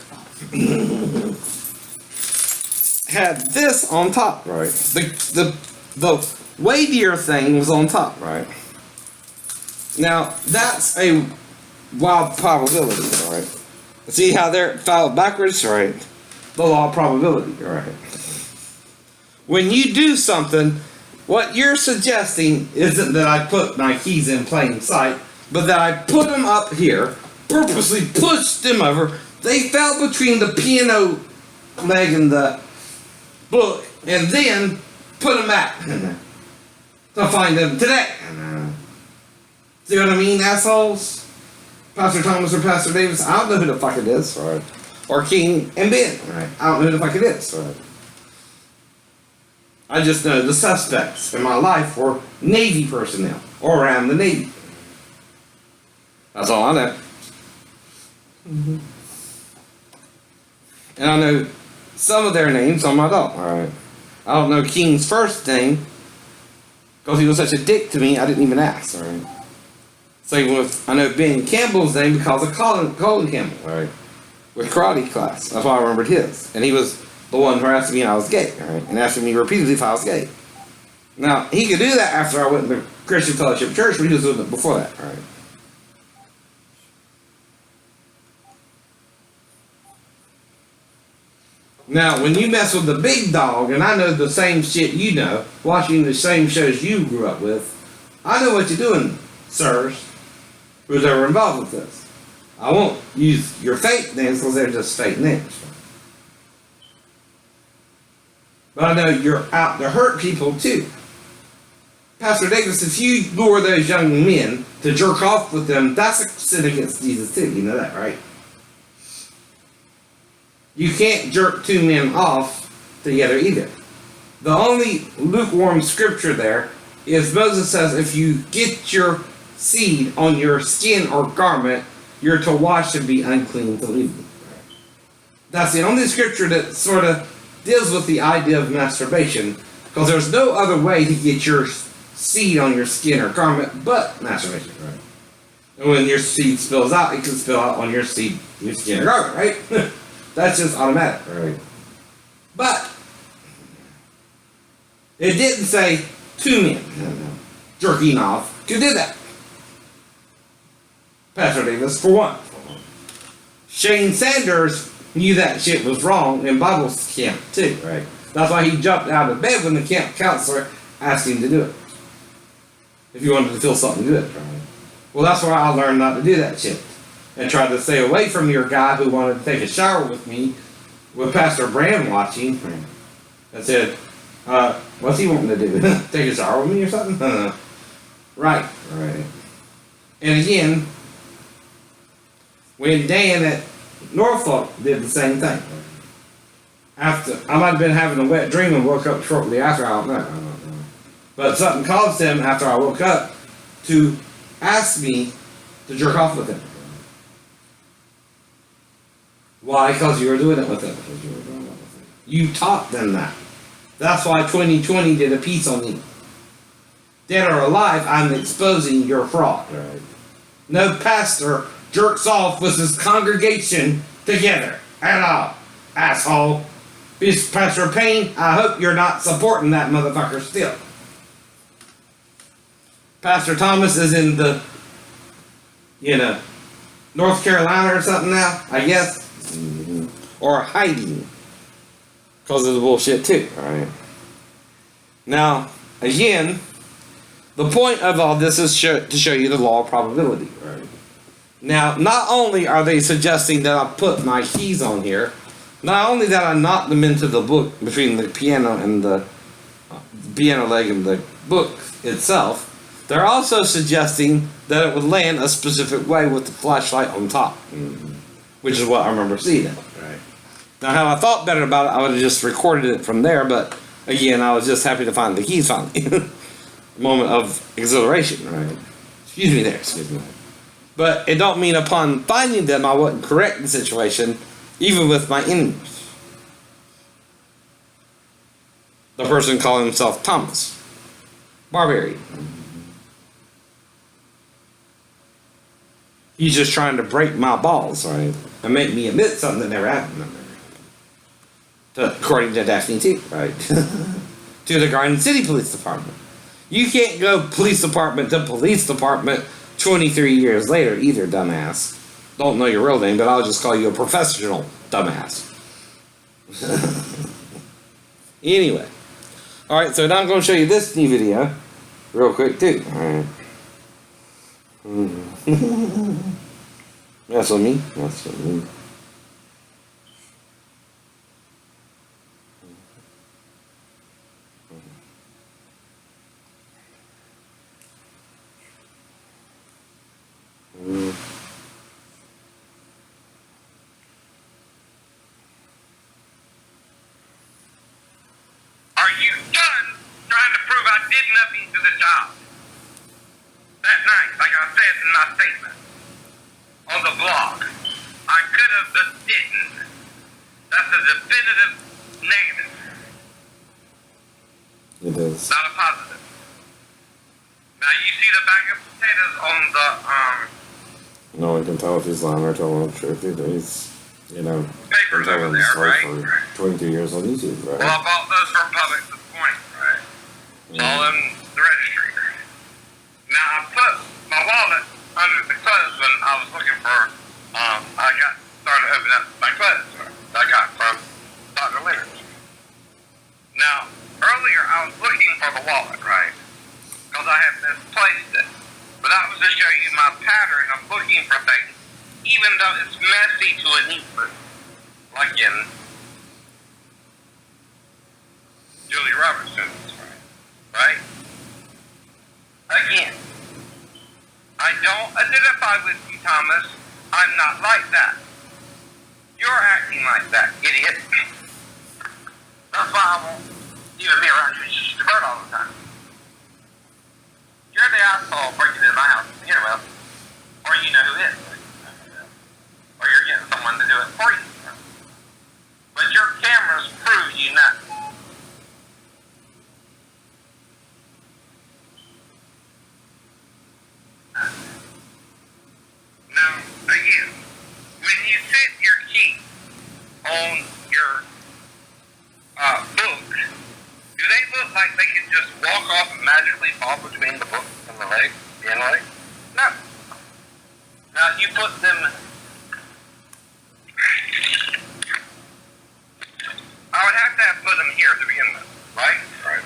had this on top, right? The weightier thing was on top, right? Now, that's a wild probability, right? See how they're filed backwards, right? The law of probability, right? When you do something, what you're suggesting isn't that I put my keys in plain sight, but that I put them up here, purposely pushed them over. They fell between the piano leg and the book, and then put them back to find them today. See what I mean, assholes? Pastor Thomas or Pastor Davis, I don't know who the fuck it is, right? Or King and Ben, right? I don't know who the fuck it is, right? I just know the suspects in my life were Navy personnel, or around the Navy. That's all I know. Mm-hmm. And I know some of their names, some I don't, alright? I don't know King's first name, because he was such a dick to me, I didn't even ask, alright? Same with, I know Ben Campbell's name because of Colin Campbell, alright? With karate class, that's why I remembered his. And he was the one who asked me if I was gay, alright? And asked me repeatedly if I was gay. Now, he could do that after I went to Christian Fellowship Church, but he was doing it before that, alright? Now, when you mess with the big dog, and I know the same shit you know, watching the same shows you grew up with, I know what you're doing, sirs, who's ever involved with this. I won't use your fake names because they're just fake names. But I know you're out to hurt people too. Pastor Davis, if you lure those young men to jerk off with them, that's a sin against Jesus too. You know that, right? You can't jerk two men off together either. The only lukewarm scripture there is Moses says if you get your seed on your skin or garment, you're to wash and be unclean till evening. That's the only scripture that sort of deals with the idea of masturbation, because there's no other way to get your seed on your skin or garment but masturbation, right? And when your seed spills out, it can spill out on your seed, your skin or garment, right? That's just automatic, right? But it didn't say two men jerking off could do that. Pastor Davis, for one. Shane Sanders knew that shit was wrong in Bible camp too, right? That's why he jumped out of bed when the camp counselor asked him to do it. If you wanted to feel something good, right? Well, that's why I learned not to do that shit. And tried to stay away from your guy who wanted to take a shower with me, with Pastor Bram watching, and said, what's he wanting to do? Take a shower with me or something? Right. And again, when Dan at Norfolk did the same thing. After, I might have been having a wet dream and woke up shortly after, I don't know. But something caused him, after I woke up, to ask me to jerk off with him. Why? Because you were doing it with him. You taught them that. That's why 2020 did a piece on you. dead or alive, I'm exposing your fraud. Right. No pastor jerks off with his congregation together at all, asshole. Pastor Payne, I hope you're not supporting that motherfucker still. Pastor Thomas is in the, North Carolina or something now, I guess. Mm-hmm. Or hiding. Because of the bullshit too. Right. Now, again, the point of all this is to show you the law of probability. Right. Now, not only are they suggesting that I put my keys on here, not only that I knocked them into the book between the piano and the piano leg and the book itself, they're also suggesting that it would land a specific way with the flashlight on top, which is what I remember seeing it. Right. Now, had I thought better about it, I would have just recorded it from there, but again, I was just happy to find the keys finally. Moment of exhilaration. Right. Excuse me. But it don't mean upon finding them I wouldn't correct the situation, even with my enemies. The person calling himself Thomas Barbarian. He's just trying to break my balls, Right. and make me admit something that never happened. According to Daphne too, Right. to the Garden City Police Department. You can't go police department to police department 23 years later either, dumbass. Don't know your real name, but I'll just call you a professional dumbass. Anyway. Alright, so now I'm going to show you this new video real quick too. Alright. That's what me. That's what me. Are you done trying to prove I did nothing to the job? That night, like I said in my statement on the blog, I could have but didn't. That's a definitive negative, It is. not a positive. Now you see the bag of potatoes on the No one can tell if he's lying or telling the truth either. He's, papers been over telling his there, story right? for 22 years on YouTube, right? Well, I bought those from Publix this morning, right? It's all in the registry. Now, I put my wallet under the clothes when I was looking for, I started opening up my clothes that I got from Dr. Leonard's. Now, earlier I was looking for the wallet, right? Because I had misplaced it. But that was to show you my pattern of looking for things, even though it's messy to a neat book, like in Julie Robertson's, right? Again, I don't identify with you, Thomas. I'm not like that. You're acting like that, idiot. That's why I won't even be around you. It's just a bird all the time. You're the asshole breaking into my house to begin with, or you know who is, or you're getting someone to do it for you. But your cameras prove you not. Now, again, when you set your key on your book, do they look like they can just walk off and magically fall between the book and the leg? No. Now, you put them. I would have to put them here to begin with, right? Right.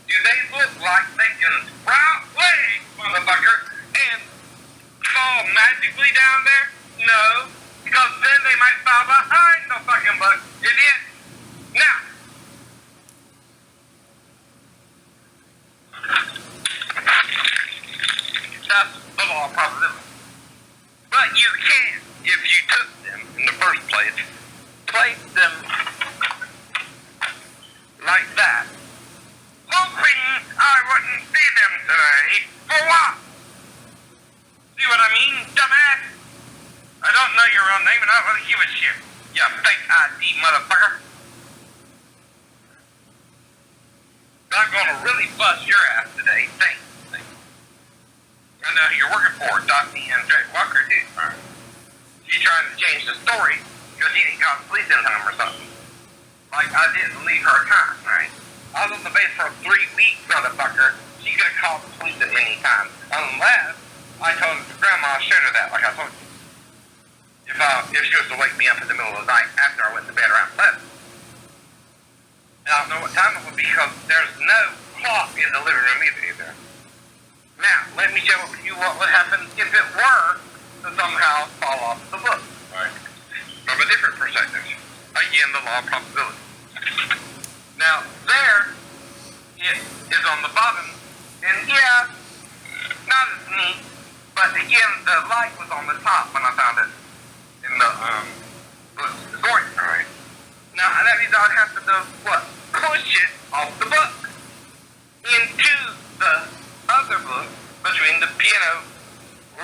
Do they look like they can sprout legs, motherfucker, and fall magically down there? No, because then they might fall behind the fucking book, idiot. Now, that's the law of probability. But you can, if you took them in the first place, place them like that, hoping I wouldn't see them today. For what? See what I mean, dumbass? I don't know your real name and I don't really give a shit. You fake ID motherfucker. I'm gonna really bust your ass today, thanks. I know who you're working for, Dotney and Drake Walker, too. Right? She's trying to change the story because he didn't call the police in him or something. Like, I didn't leave her time, right? I was on the base for 3 weeks, motherfucker. She could have called the police at any time. Unless I told her grandma, I showed her that, like I told you. If she was to wake me up in the middle of the night after I went to bed around 11. And I don't know what time it would be because there's no clock in the living room either. Now, let me show you what would happen if it were to somehow fall off the book. Right. From a different perspective. Again, the law of probability. Now, there, it is on the bottom. And yeah, not as neat. But again, the light was on the top when I found it in the book. Right. Now, that means I would have to do what? Push it off the book into the other book between the piano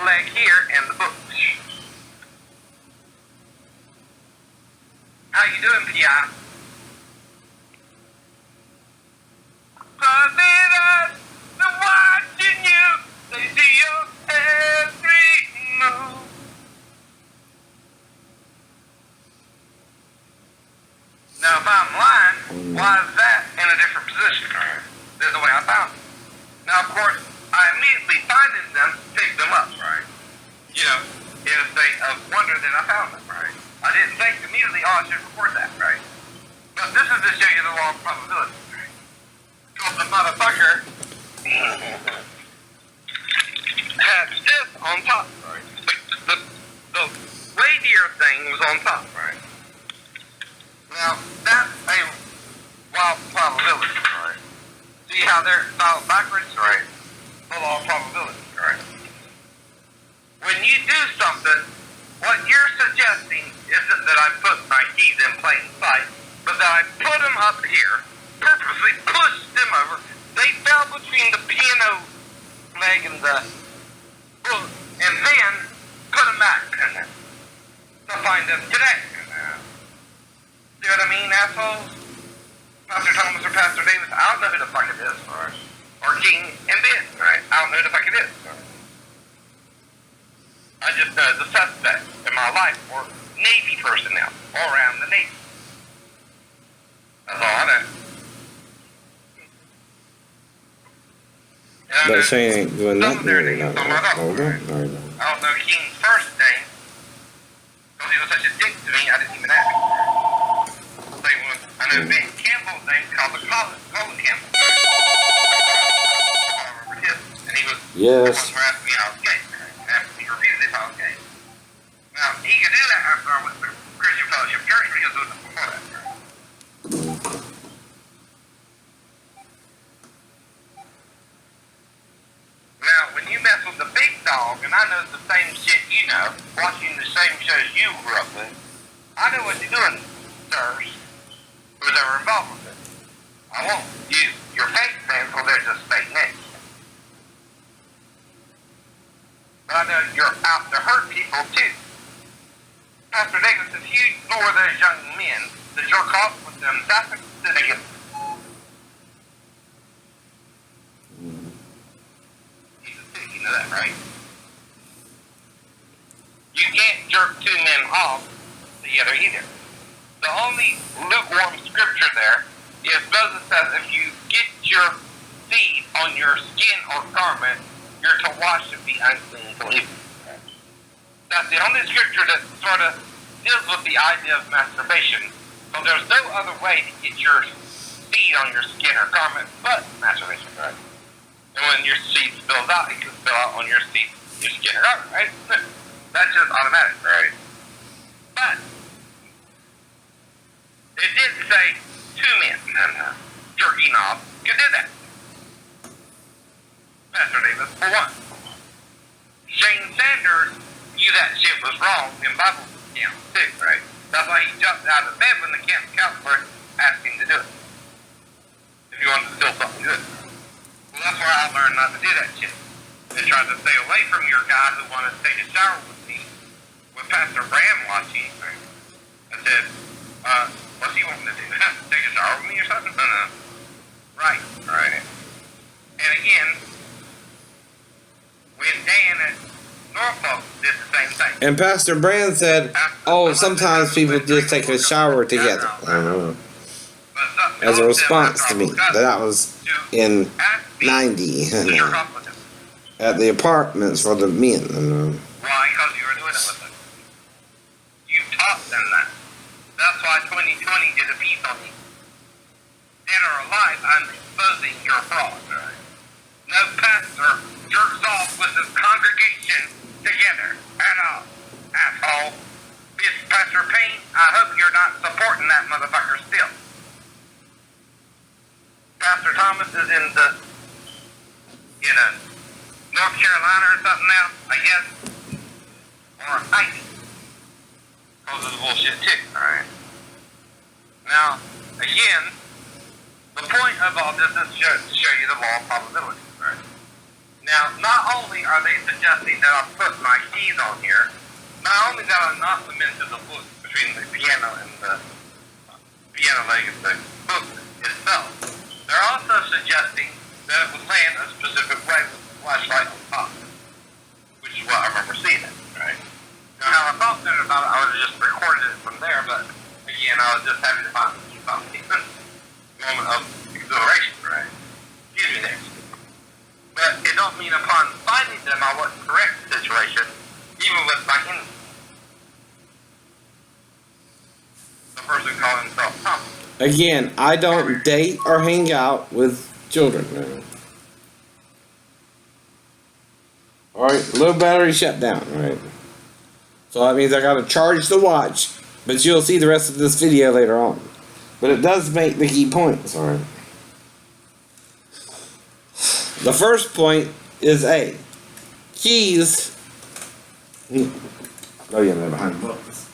leg here and the book. How you doing, P.I.? Visitors, they're watching you. They see your every move. Now, if I'm lying, why is that in a different position? This is the way I found it. Now, of course, I immediately finding them, picked them up, right? You know, in a state of wonder that I found them, right? I didn't think immediately, oh, I should report that, right? But this is to show you the law of probability, right? So the motherfucker had this on top, right? The weightier thing was on top, right? Now, that's a wild probability, right? See how they're filed backwards, right? The law of probability, right? When you do something, what you're suggesting isn't that I put my keys in plain sight, but that I put them up here, purposely pushed them over. They fell between the piano leg and the book, and then put them back to find them today. See what I mean, assholes? Pastor Thomas or Pastor Davis, I don't know who the fuck it is, or King and Ben, right? I don't know who the fuck it is. I just know the suspects in my life were Navy personnel, all around the Navy. That's all I know. But she ain't doing nothing. Hold on. Alright. I don't know King's first name, because he was such a dick to me, I didn't even ask. I know Ben Campbell's name called the Colin Campbell. I remember him. And he was the one Yes. who asked me if I was gay. Asked me repeatedly if I was gay. Now, he could do that after I went to Christian Fellowship Church, but he was doing it before that. Now, when you mess with the big dog, and I know the same shit you know, watching the same shows you grew up with, I know what you're doing, sirs, who's ever involved with it. I won't use your fake name, so there's just fake names. But I know you're out to hurt people, too. Pastor Davis, if you ignore those young men that jerk off with them, that's a sin against them. You know that, right? You can't jerk two men off together either. The only lukewarm scripture there is Moses says if you get your seed on your skin or garment, you're to wash and be unclean to leave. That's the only scripture that sort of deals with the idea of masturbation. So there's no other way to get your seed on your skin or garment but masturbation, right? And when your seed spills out, it can spill out on your seed, your skin or garment, right? That's just automatic, right? But it did say two men jerking off could do that. Pastor Davis, for one. Shane Sanders knew that shit was wrong in Bible camp too, right? That's why he jumped out of bed when the camp counselor asked him to do it. If you wanted to do something good. Well, that's where I learned not to do that shit. And tried to stay away from your guy who wanted to take a shower with me. With Pastor Bram watching, right? I said, what's he wanting to do? Take a shower with me or something? No. Right. And again, when Dan at Norfolk did the same thing. And Pastor Brand said, "Oh, sometimes people just take a shower together." I don't know. But something As a caused them response after to me, I woke up that was to in ask me '90 to jerk off with him. at the apartments for the men. Why? Because you were doing it with them. You taught them that. That's why 2020 did a piece on me. Dead or alive, I'm exposing your fraud. Right? No pastor jerks off with his congregation together at all. Asshole. It's Pastor Payne, I hope you're not supporting that motherfucker still. Pastor Thomas is in the, North Carolina or something now, I guess. Or Ivy. Those are the bullshit too, alright? Now, again, the point of all this is to show you the law of probability, right? Now, not only are they suggesting that I put my keys on here, not only that I knock them into the book between the piano and the piano leg and the book itself, they're also suggesting that it would land a specific way with the flashlight on top, which is what I remember seeing it, right? Now, how I thought about it, I would have just recorded it from there, but again, I was just having to find something. Moment of exhilaration, right? Excuse me there. But it don't mean upon finding them I wouldn't correct the situation, even with my enemy. The person calling himself Thomas. Again, I don't date or hang out with children. Alright, low battery shut down, right? So that means I gotta charge the watch, but you'll see the rest of this video later on. But it does make the key points, alright? The first point is A. Keys. Oh yeah, they're behind books.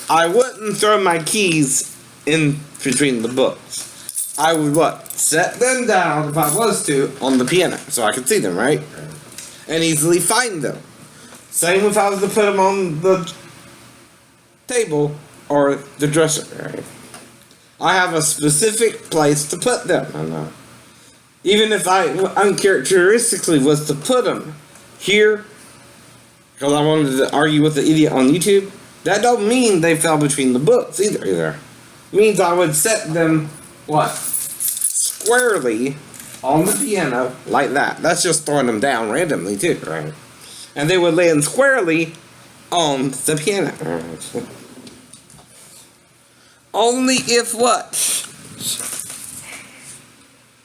I wouldn't throw my keys in between the books. I would what? Set them down, if I was to, on the piano, so I could see them, right? And easily find them. Same if I was to put them on the table or the dresser, right? I have a specific place to put them. I know. Even if I uncharacteristically was to put them here, because I wanted to argue with the idiot on YouTube, that don't mean they fell between the books either. It means I would set them, what? Squarely on the piano, like that. That's just throwing them down randomly too, right? And they would land squarely on the piano. Only if what?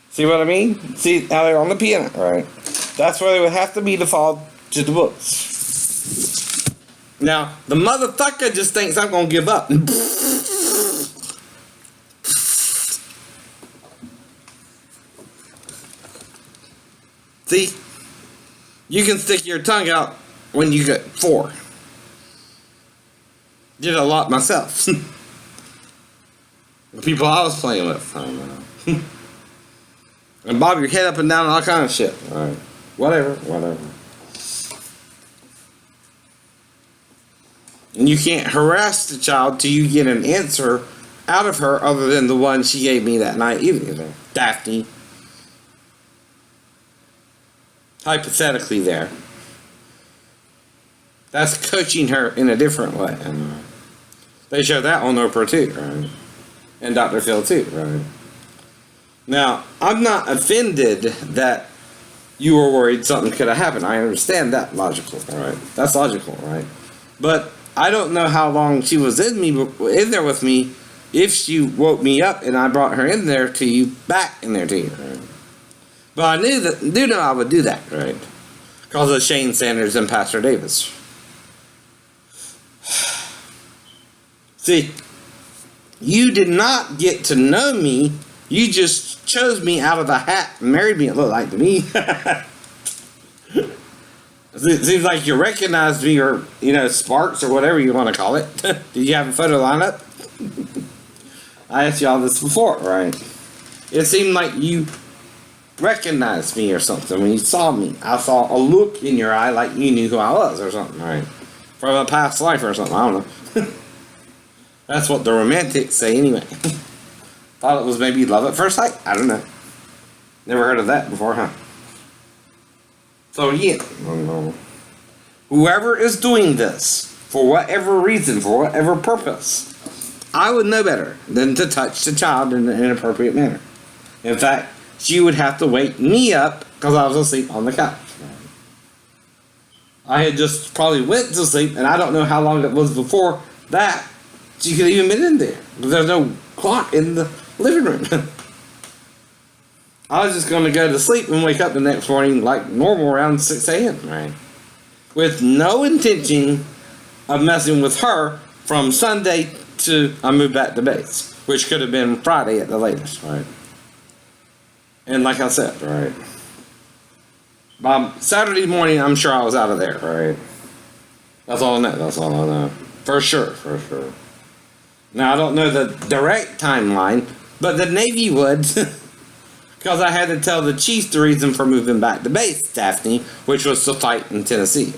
See what I mean? See how they're on the piano, right? That's where they would have to be to fall to the books. Now, the motherfucker just thinks I'm gonna give up. See? You can stick your tongue out when you get 4. Did a lot myself. The people I was playing with, I don't know. And bob your head up and down and all kind of shit. Alright. Whatever. And you can't harass the child till you get an answer out of her other than the one she gave me that night either. Daphne. Hypothetically there. That's coaching her in a different way. And they show that on Oprah too, right? And Dr. Phil too, right? Now, I'm not offended that you were worried something could have happened. I understand that logical, alright? That's logical, right? But I don't know how long she was in there with me if she woke me up and I brought her in there to you, back in there to you, right? But I do know I would do that, right? Because of Shane Sanders and Pastor Davis. See, you did not get to know me. You just chose me out of a hat and married me, it looked like to me. It seems like you recognized me, or, sparks, or whatever you want to call it. Did you have a photo lineup? I asked y'all this before, right? It seemed like you recognized me or something when you saw me. I saw a look in your eye like you knew who I was or something, right? From a past life or something, I don't know. That's what the romantics say anyway. Thought it was maybe love at first sight. I don't know. Never heard of that before, huh? So yeah, I don't know. whoever is doing this, for whatever reason, for whatever purpose, I would know better than to touch the child in an inappropriate manner. In fact, she would have to wake me up because I was asleep on the couch. I had just probably went to sleep, and I don't know how long it was before that she could even been in there. There's no clock in the living room. I was just going to go to sleep and wake up the next morning like normal around 6 a.m. Right? With no intention of messing with her from Sunday to I moved back to base, which could have been Friday at the latest. Right. And like I said, Right. by Saturday morning, I'm sure I was out of there. Right. That's all I know. That's all I know. For sure. For sure. Now, I don't know the direct timeline, but the Navy would. Because I had to tell the chief the reason for moving back to base, Daphne, which was to fight in Tennessee.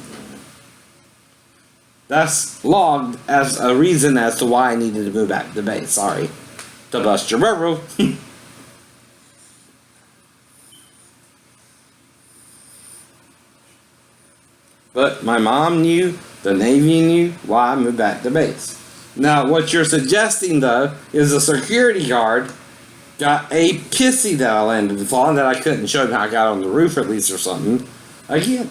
That's logged as a reason as to why I needed to move back to base. Sorry. To bust your bubble. But my mom knew, the Navy knew why I moved back to base. Now, what you're suggesting, though, is a security guard got a pissy that I landed on that I couldn't show him how I got on the roof at least or something. Again,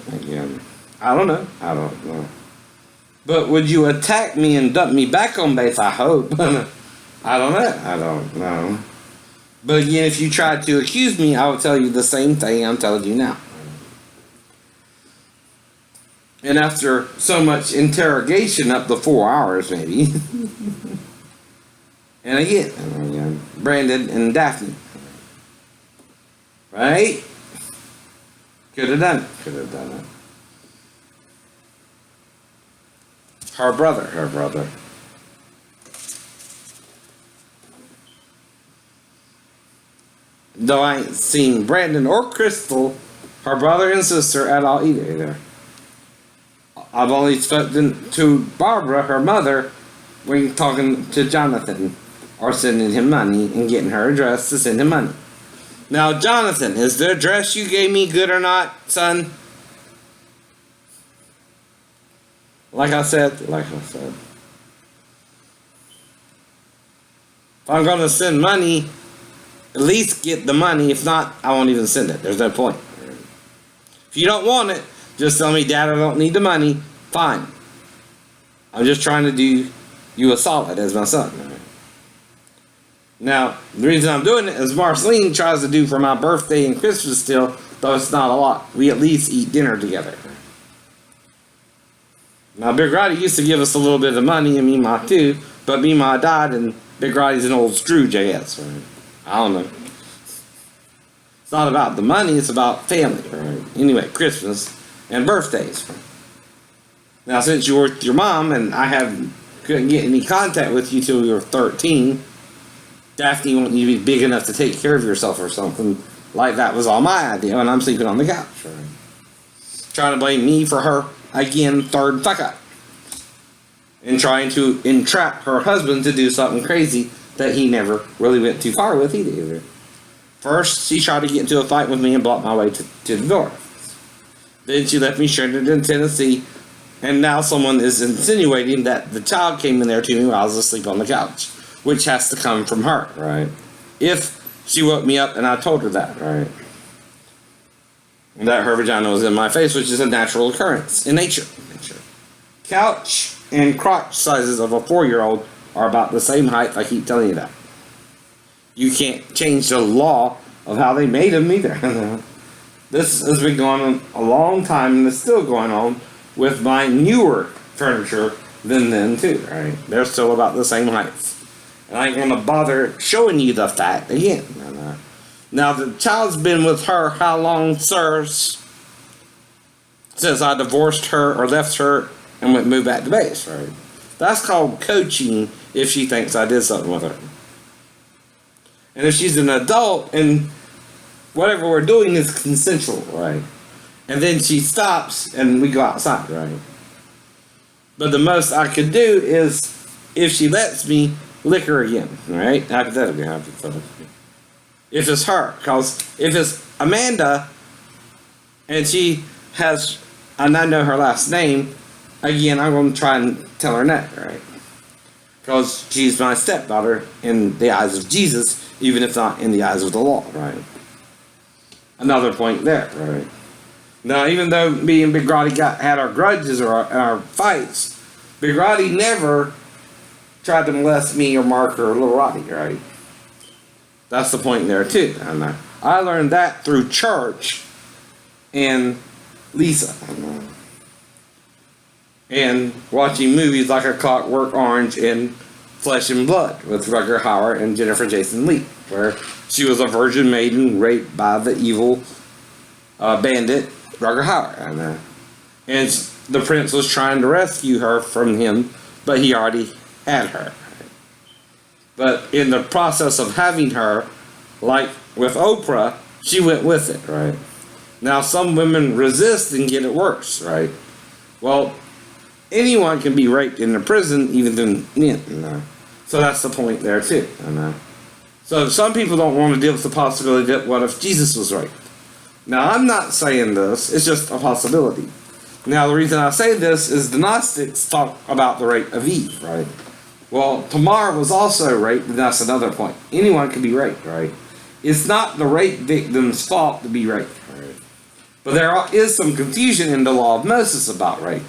I don't know. I don't know. But would you attack me and dump me back on base? I hope. I don't know. I don't know. But again, if you tried to accuse me, I would tell you the same thing I'm telling you now. And after so much interrogation, up to 4 hours maybe. And again, Brandon and Daphne. Right? Could have done it. Could have done it. Her brother. Her brother. Though I ain't seen Brandon or Crystal, her brother and sister at all either. I've only spoken to Barbara, her mother, when talking to Jonathan or sending him money and getting her address to send him money. Now, Jonathan, is the address you gave me good or not, son? Like I said, if I'm going to send money, at least get the money. If not, I won't even send it. There's no point. If you don't want it, just tell me, Dad, I don't need the money. Fine. I'm just trying to do you a solid as my son. Now, the reason I'm doing it is Marceline tries to do for my birthday and Christmas still, though it's not a lot. We at least eat dinner together. Now, Big Roddy used to give us a little bit of money, and Meemaw too, but Meemaw died, and Big Roddy's an old Scrooge, I guess. Right? I don't know. It's not about the money, it's about family. Right? Anyway, Christmas and birthdays. Now, since you were with your mom, and couldn't get any contact with you till you were 13, Daphne wanted you to be big enough to take care of yourself or something. Like that was all my idea, and I'm sleeping on the couch. Right? Trying to blame me for her, again, third fuck up. And trying to entrap her husband to do something crazy that he never really went too far with either. First, she tried to get into a fight with me and blocked my way to the door. Then she left me stranded in Tennessee, and now someone is insinuating that the child came in there to me while I was asleep on the couch, which has to come from her. Right. If she woke me up and I told her that. Right. And that her vagina was in my face, which is a natural occurrence in nature. Couch and crotch sizes of a 4-year-old are about the same height, I keep telling you that. You can't change the law of how they made them either. This has been going on a long time, and it's still going on with my newer furniture than then too, right? They're still about the same heights. And I ain't gonna bother showing you the fact again. Now, the child's been with her how long, sirs? Since I divorced her or left her and moved back to base, right? That's called coaching if she thinks I did something with her. And if she's an adult and whatever we're doing is consensual, right? And then she stops and we go outside, right? But the most I could do is, if she lets me, liquor again, right? Hypothetically. If it's her, because if it's Amanda, and she has, and I know her last name, again, I'm going to try and tell her that, right? Because she's my stepdaughter in the eyes of Jesus, even if not in the eyes of the law, right? Another point there, right? Now, even though me and Big Roddy had our grudges or our fights, Big Roddy never tried to molest me or Mark or Little Roddy, right? That's the point there too. And I learned that through church and Lisa. And watching movies like A Clockwork Orange and Flesh and Blood with Rutger Hauer and Jennifer Jason Leigh, where she was a virgin maiden raped by the evil bandit Rutger Hauer. And the prince was trying to rescue her from him, but he already had her. But in the process of having her, like with Oprah, she went with it, right? Now, some women resist and get it worse, right? Well, anyone can be raped in a prison, even then, So that's the point there, too. So some people don't want to deal with the possibility that what if Jesus was raped? Now, I'm not saying this, it's just a possibility. Now, the reason I say this is the Gnostics talk about the rape of Eve, right? Well, Tamar was also raped, and that's another point. Anyone can be raped, right? It's not the rape victim's fault to be raped, right? But there is some confusion in the law of Moses about rape.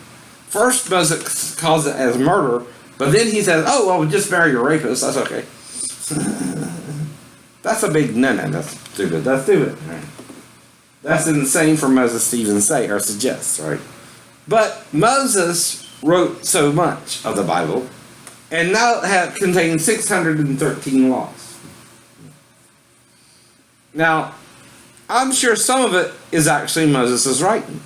First, Moses calls it as murder, but then he says, oh, well, just marry your rapist, that's okay. That's a big no, that's stupid, right? That's insane for Moses to even say or suggest, right? But Moses wrote so much of the Bible, and now it contains 613 laws. Now, I'm sure some of it is actually Moses' writing.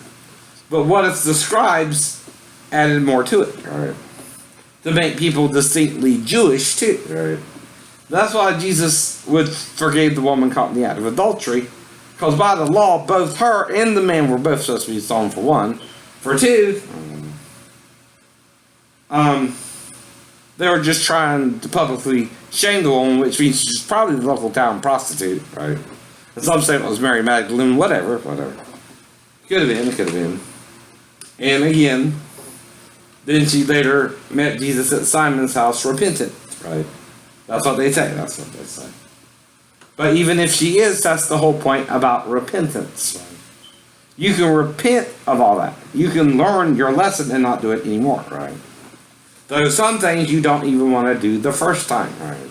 But what if the scribes added more to it, right? To make people distinctly Jewish too, right? That's why Jesus forgave the woman caught in the act of adultery, because by the law, both her and the man were both supposed to be stoned for one. For two, they were just trying to publicly shame the woman, which means she's probably the local town prostitute, right? And some say it was Mary Magdalene, whatever. Could have been. And again, then she later met Jesus at Simon's house repentant, right? That's what they say, But even if she is, that's the whole point about repentance, right? You can repent of all that. You can learn your lesson and not do it anymore, right? Though some things you don't even want to do the first time, right?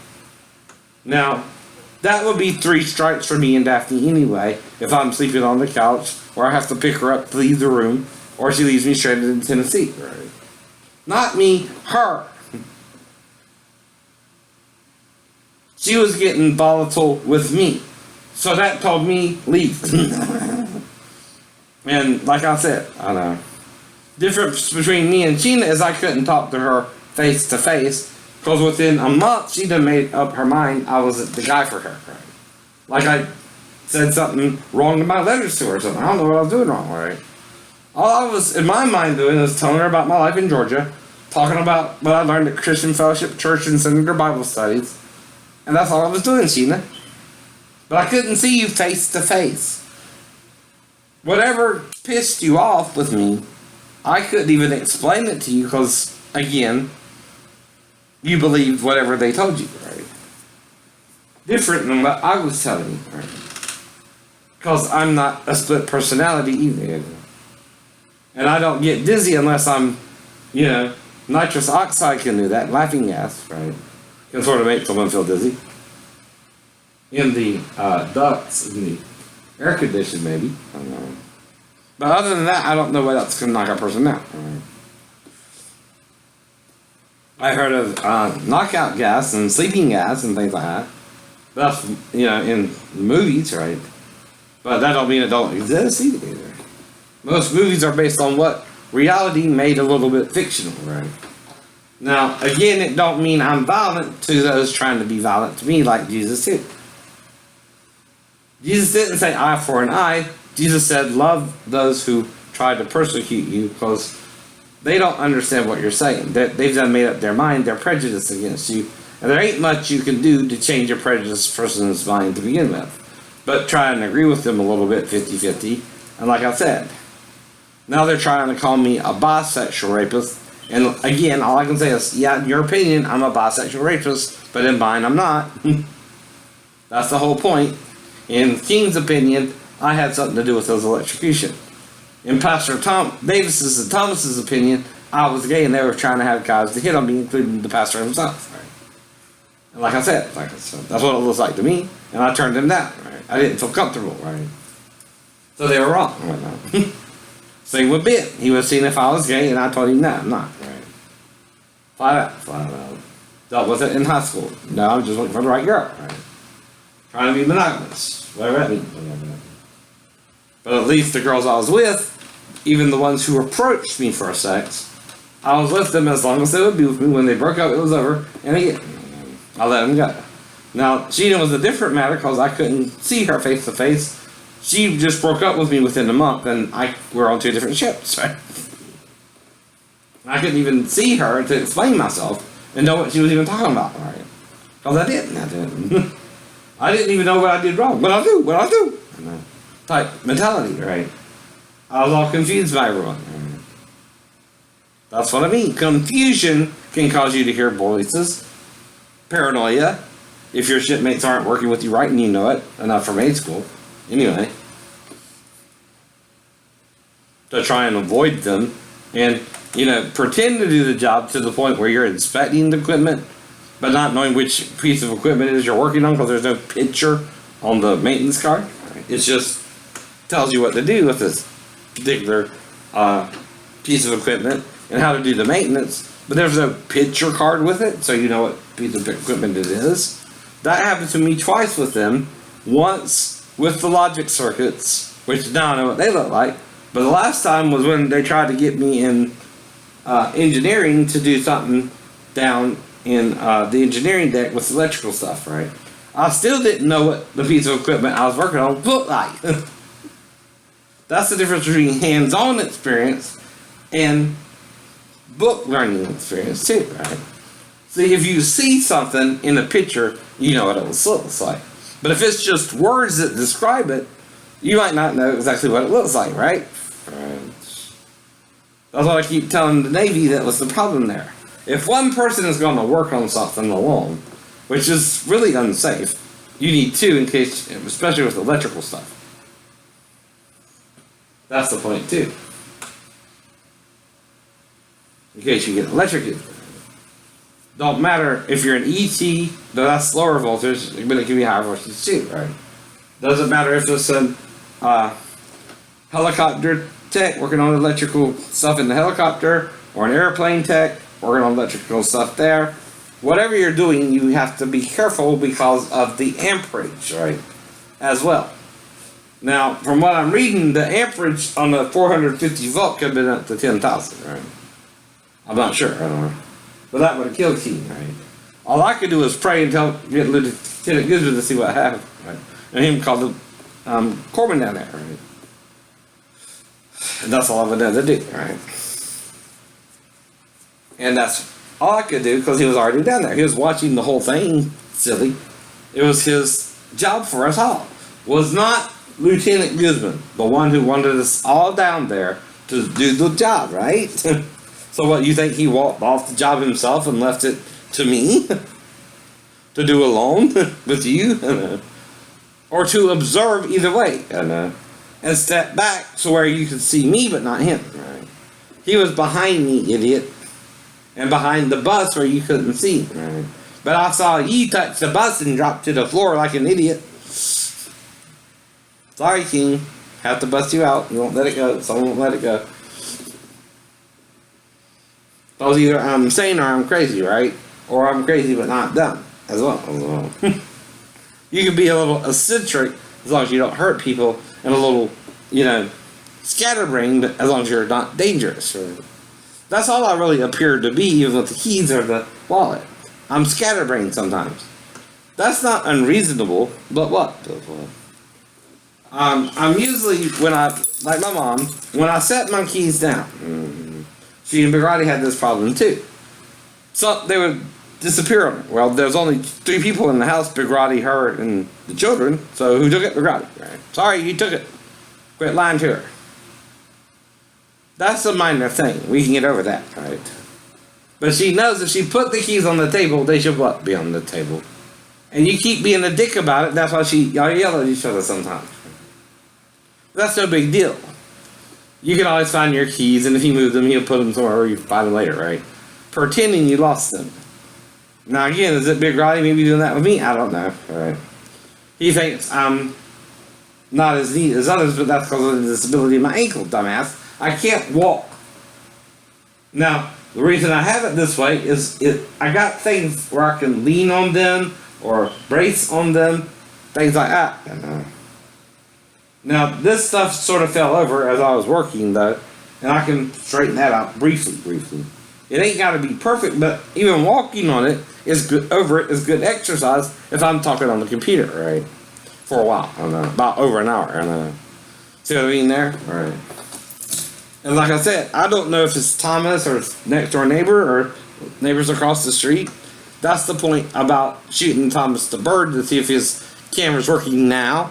Now, that would be 3 strikes for me and Daphne anyway, if I'm sleeping on the couch, or I have to pick her up to leave the room, or she leaves me stranded in Tennessee, right? Not me, her. She was getting volatile with me. So that told me, leave. And like I said, I know. Difference between me and Sheena is I couldn't talk to her face to face, because within a month she done made up her mind I was the guy for her, right? Like I said something wrong in my letters to her or something. I don't know what I was doing wrong, right? All I was in my mind doing was telling her about my life in Georgia, talking about what I learned at Christian Fellowship Church and Senator Bible Studies, and that's all I was doing, Sheena. But I couldn't see you face to face. Whatever pissed you off with me, I couldn't even explain it to you because, again, you believed whatever they told you, right? Different than what I was telling you, right? Because I'm not a split personality either. And I don't get dizzy unless I'm, nitrous oxide can do that, laughing gas, right? Can sort of make someone feel dizzy. In the ducts, in the air condition maybe, I don't know. But other than that, I don't know what else can knock a person out. Right? I heard of knockout gas and sleeping gas and things like that. That's, in movies, right? But that don't mean it don't exist either. Most movies are based on what reality made a little bit fictional, right? Now, again, it don't mean I'm violent to those trying to be violent to me like Jesus did. Jesus didn't say eye for an eye. Jesus said love those who try to persecute you because they don't understand what you're saying. They've done made up their mind. They're prejudiced against you. And there ain't much you can do to change a prejudiced person's mind to begin with. But try and agree with them a little bit 50-50. And like I said, now they're trying to call me a bisexual rapist. And again, all I can say is, yeah, in your opinion, I'm a bisexual rapist, but in mine, I'm not. That's the whole point. In King's opinion, I had something to do with his electrocution. In Pastor Tom Davis's and Thomas's opinion, I was gay and they were trying to have guys to hit on me, including the pastor himself. Right? And like I said, that's what it looks like to me, and I turned them down. Right? I didn't feel comfortable. Right? So they were wrong. Right? Same with Ben. He was seeing if I was gay, and I told him, no, I'm not. Right? Flat out. Dealt with it in high school. No, I'm just looking for the right girl. Right? Trying to be monogamous. Whatever that means. But at least the girls I was with, even the ones who approached me for sex, I was with them as long as they would be with me. When they broke up, it was over. And again, I let them go. Now, Gina was a different matter because I couldn't see her face to face. She just broke up with me within a month, and we're on two different ships, right? I couldn't even see her to explain myself and know what she was even talking about, right? Because I didn't. I didn't even know what I did wrong. What I do. Type mentality, right? I was all confused by everyone. Right? That's what I mean. Confusion can cause you to hear voices. Paranoia, if your shipmates aren't working with you right and you know it, enough from A school. Anyway, to try and avoid them and, pretend to do the job to the point where you're inspecting the equipment, but not knowing which piece of equipment it is you're working on because there's no picture on the maintenance card. It just tells you what to do with this particular piece of equipment and how to do the maintenance, but there's no picture card with it, so you know what piece of equipment it is. That happened to me twice with them. Once with the logic circuits, which now I know what they look like, but the last time was when they tried to get me in engineering to do something down in the engineering deck with electrical stuff, right? I still didn't know what the piece of equipment I was working on looked like. That's the difference between hands-on experience and book learning experience too, right? See, if you see something in a picture, you know what it looks like. But if it's just words that describe it, you might not know exactly what it looks like, right? That's what I keep telling the Navy that was the problem there. If one person is going to work on something alone, which is really unsafe, you need two in case, especially with electrical stuff. That's the point too. In case you get electrocuted. Don't matter if you're an ET, though that's lower voltage, but it can be higher voltage too, right? Doesn't matter if it's a helicopter tech working on electrical stuff in the helicopter, or an airplane tech working on electrical stuff there. Whatever you're doing, you have to be careful because of the amperage, right? As well. Now, from what I'm reading, the amperage on the 450 volt could have been up to 10,000, right? I'm not sure, I don't know. But that would have killed King, right? All I could do was pray and get Lieutenant Goodman to see what happened, right? And him call the corpsman down there, right? And that's all I would have to do, right? And that's all I could do because he was already down there. He was watching the whole thing, silly. It was his job for us all. Was not Lieutenant Guzman, the one who wanted us all down there to do the job, right? So what, you think he walked off the job himself and left it to me? To do alone with you? Or to observe either way? And step back so where you could see me but not him, right? He was behind me, idiot. And behind the bus where you couldn't see, right? But I saw you touch the bus and drop to the floor like an idiot. Sorry, King. Have to bust you out. You won't let it go. Someone won't let it go. Because either I'm sane or I'm crazy, right? Or I'm crazy but not dumb as well. You can be a little eccentric as long as you don't hurt people, and a little, scatterbrained as long as you're not dangerous. Right? That's all I really appear to be, even with the keys or the wallet. I'm scatterbrained sometimes. That's not unreasonable, but what? I'm usually, like my mom, when I set my keys down, she and Big Roddy had this problem too. So they would disappear on her. Well, there's only 3 people in the house, Big Roddy, her, and the children. So who took it? Big Roddy. Right. Sorry, you took it. Quit lying to her. That's a minor thing. We can get over that, right? But she knows if she put the keys on the table, they should what? Be on the table. And you keep being a dick about it, that's why y'all yell at each other sometimes. That's no big deal. You can always find your keys, and if you move them, he'll put them somewhere where you find them later, right? Pretending you lost them. Now again, is it Big Roddy maybe doing that with me? I don't know, right? He thinks I'm not as neat as others, but that's because of the disability of my ankle, dumbass. I can't walk. Now, the reason I have it this way is I got things where I can lean on them or brace on them, things like that. Now, this stuff sort of fell over as I was working, though, and I can straighten that out briefly. It ain't got to be perfect, but even walking on it is good. Over it is good exercise if I'm talking on the computer, right? For a while, about over an hour. See what I mean there? All right. And like I said, I don't know if it's Thomas or next door neighbor or neighbors across the street. That's the point about shooting Thomas the bird to see if his camera's working now.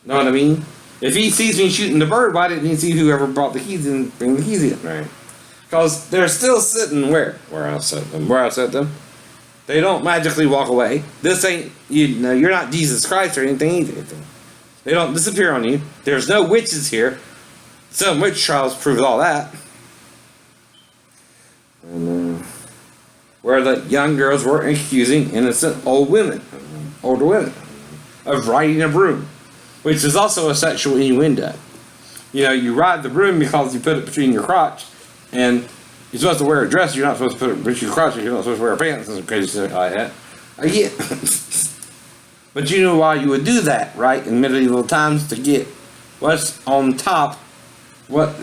Know what I mean? If he sees me shooting the bird, why didn't he see whoever brought the keys in, bring the keys in, right? Because they're still sitting where I set them. They don't magically walk away. This ain't, you're not Jesus Christ or anything either. They don't disappear on you. There's no witches here. Some witch trials prove all that. And, where the young girls were accusing innocent older women, of riding a broom, which is also a sexual innuendo. You ride the broom because you put it between your crotch, and you're supposed to wear a dress. You're not supposed to put it between your crotch. You're not supposed to wear pants and some crazy stuff like that. I get. But you know why you would do that, right? In medieval times, to get what's on top, what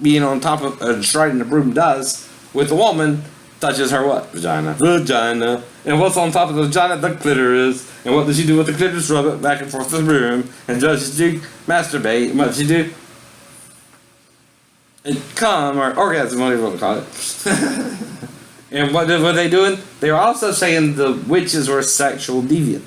being on top of riding the broom does with a woman touches her what? Vagina. And what's on top of the vagina? The clitoris. And what does she do with the clitoris? Rub it back and forth to the broom. And does she do? Masturbate. And what does she do? And come, or orgasm, whatever you want to call it. And what were they doing? They were also saying the witches were sexual deviant.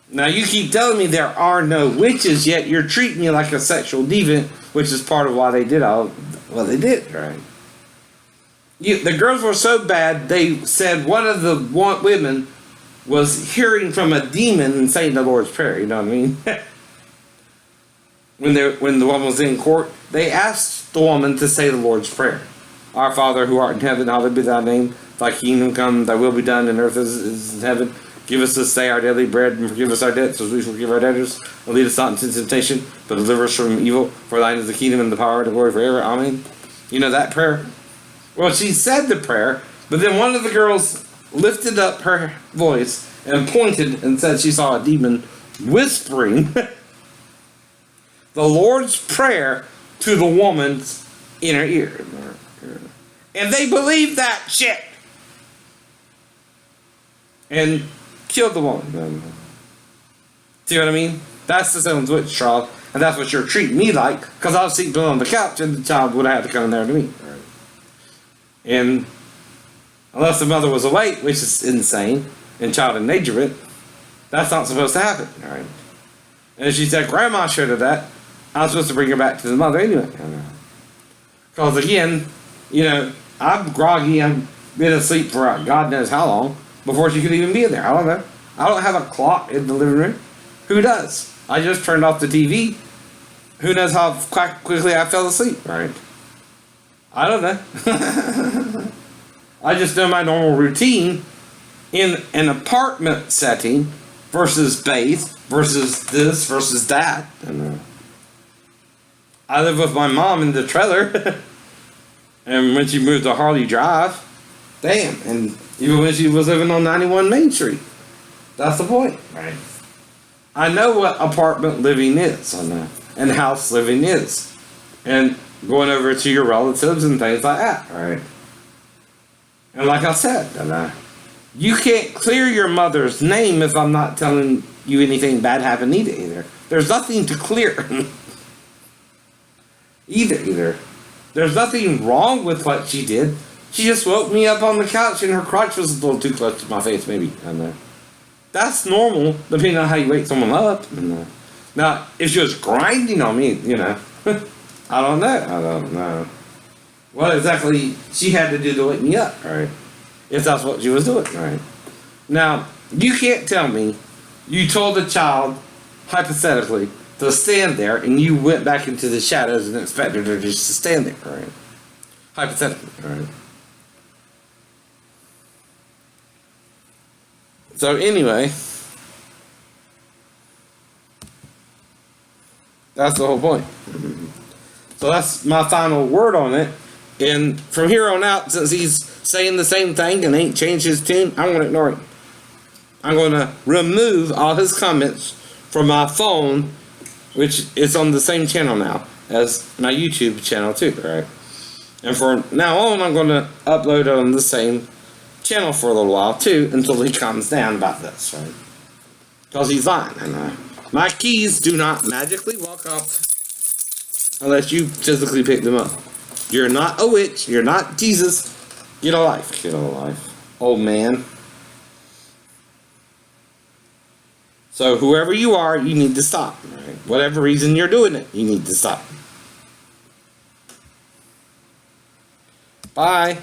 Now you keep telling me there are no witches, yet you're treating me like a sexual deviant, which is part of why they did all what they did, right? The girls were so bad, they said one of the women was hearing from a demon and saying the Lord's Prayer, you know what I mean? When the woman was in court, they asked the woman to say the Lord's Prayer. Our Father who art in heaven, hallowed be thy name. Thy kingdom come, thy will be done in earth as it is in heaven. Give us this day our daily bread, and forgive us our debts as we forgive our debtors. And lead us not into temptation, but deliver us from evil. For thine is the kingdom and the power and the glory forever. Amen. You know that prayer? Well, she said the prayer, but then one of the girls lifted up her voice and pointed and said she saw a demon whispering the Lord's Prayer to the woman's inner ear. And they believed that shit. And killed the woman. See what I mean? That's the Salem witch trial, and that's what you're treating me like, because I was sleeping on the couch and the child would have had to come in there to me. And unless the mother was awake, which is insane, and child endangerment, that's not supposed to happen. All right. And she said, Grandma should have that. I was supposed to bring her back to the mother anyway. Because again, I'm groggy. I've been asleep for God knows how long before she could even be in there. I don't know. I don't have a clock in the living room. Who does? I just turned off the TV. Who knows how quickly I fell asleep, right? I don't know. I just know my normal routine in an apartment setting versus base versus this versus that. I live with my mom in the trailer. And when she moved to Harley Drive, damn, and even when she was living on 91 Main Street. That's the point, right? I know what apartment living is, and house living is. And going over to your relatives and things like that, right? And like I said, you can't clear your mother's name if I'm not telling you anything bad happened either. There's nothing to clear. either. There's nothing wrong with what she did. She just woke me up on the couch and her crotch was a little too close to my face, maybe. I don't know. That's normal, depending on how you wake someone up. Now, if she was grinding on me, you know, I don't know. I don't know. What exactly she had to do to wake me up, right? If that's what she was doing, right? Now, you can't tell me you told a child, hypothetically, to stand there and you went back into the shadows and expected her just to stand there, right? Hypothetically, right? So anyway, that's the whole point. So that's my final word on it. And from here on out, since he's saying the same thing and ain't changed his tune, I'm going to ignore him. I'm going to remove all his comments from my phone, which is on the same channel now as my YouTube channel too, right? And from now on, I'm going to upload it on the same channel for a little while too, until he calms down about this, right? Because he's lying, and my keys do not magically walk up unless you physically pick them up. You're not a witch. You're not Jesus. Get a life. Get a life, old man. So whoever you are, you need to stop, right? Whatever reason you're doing it, you need to stop. Bye.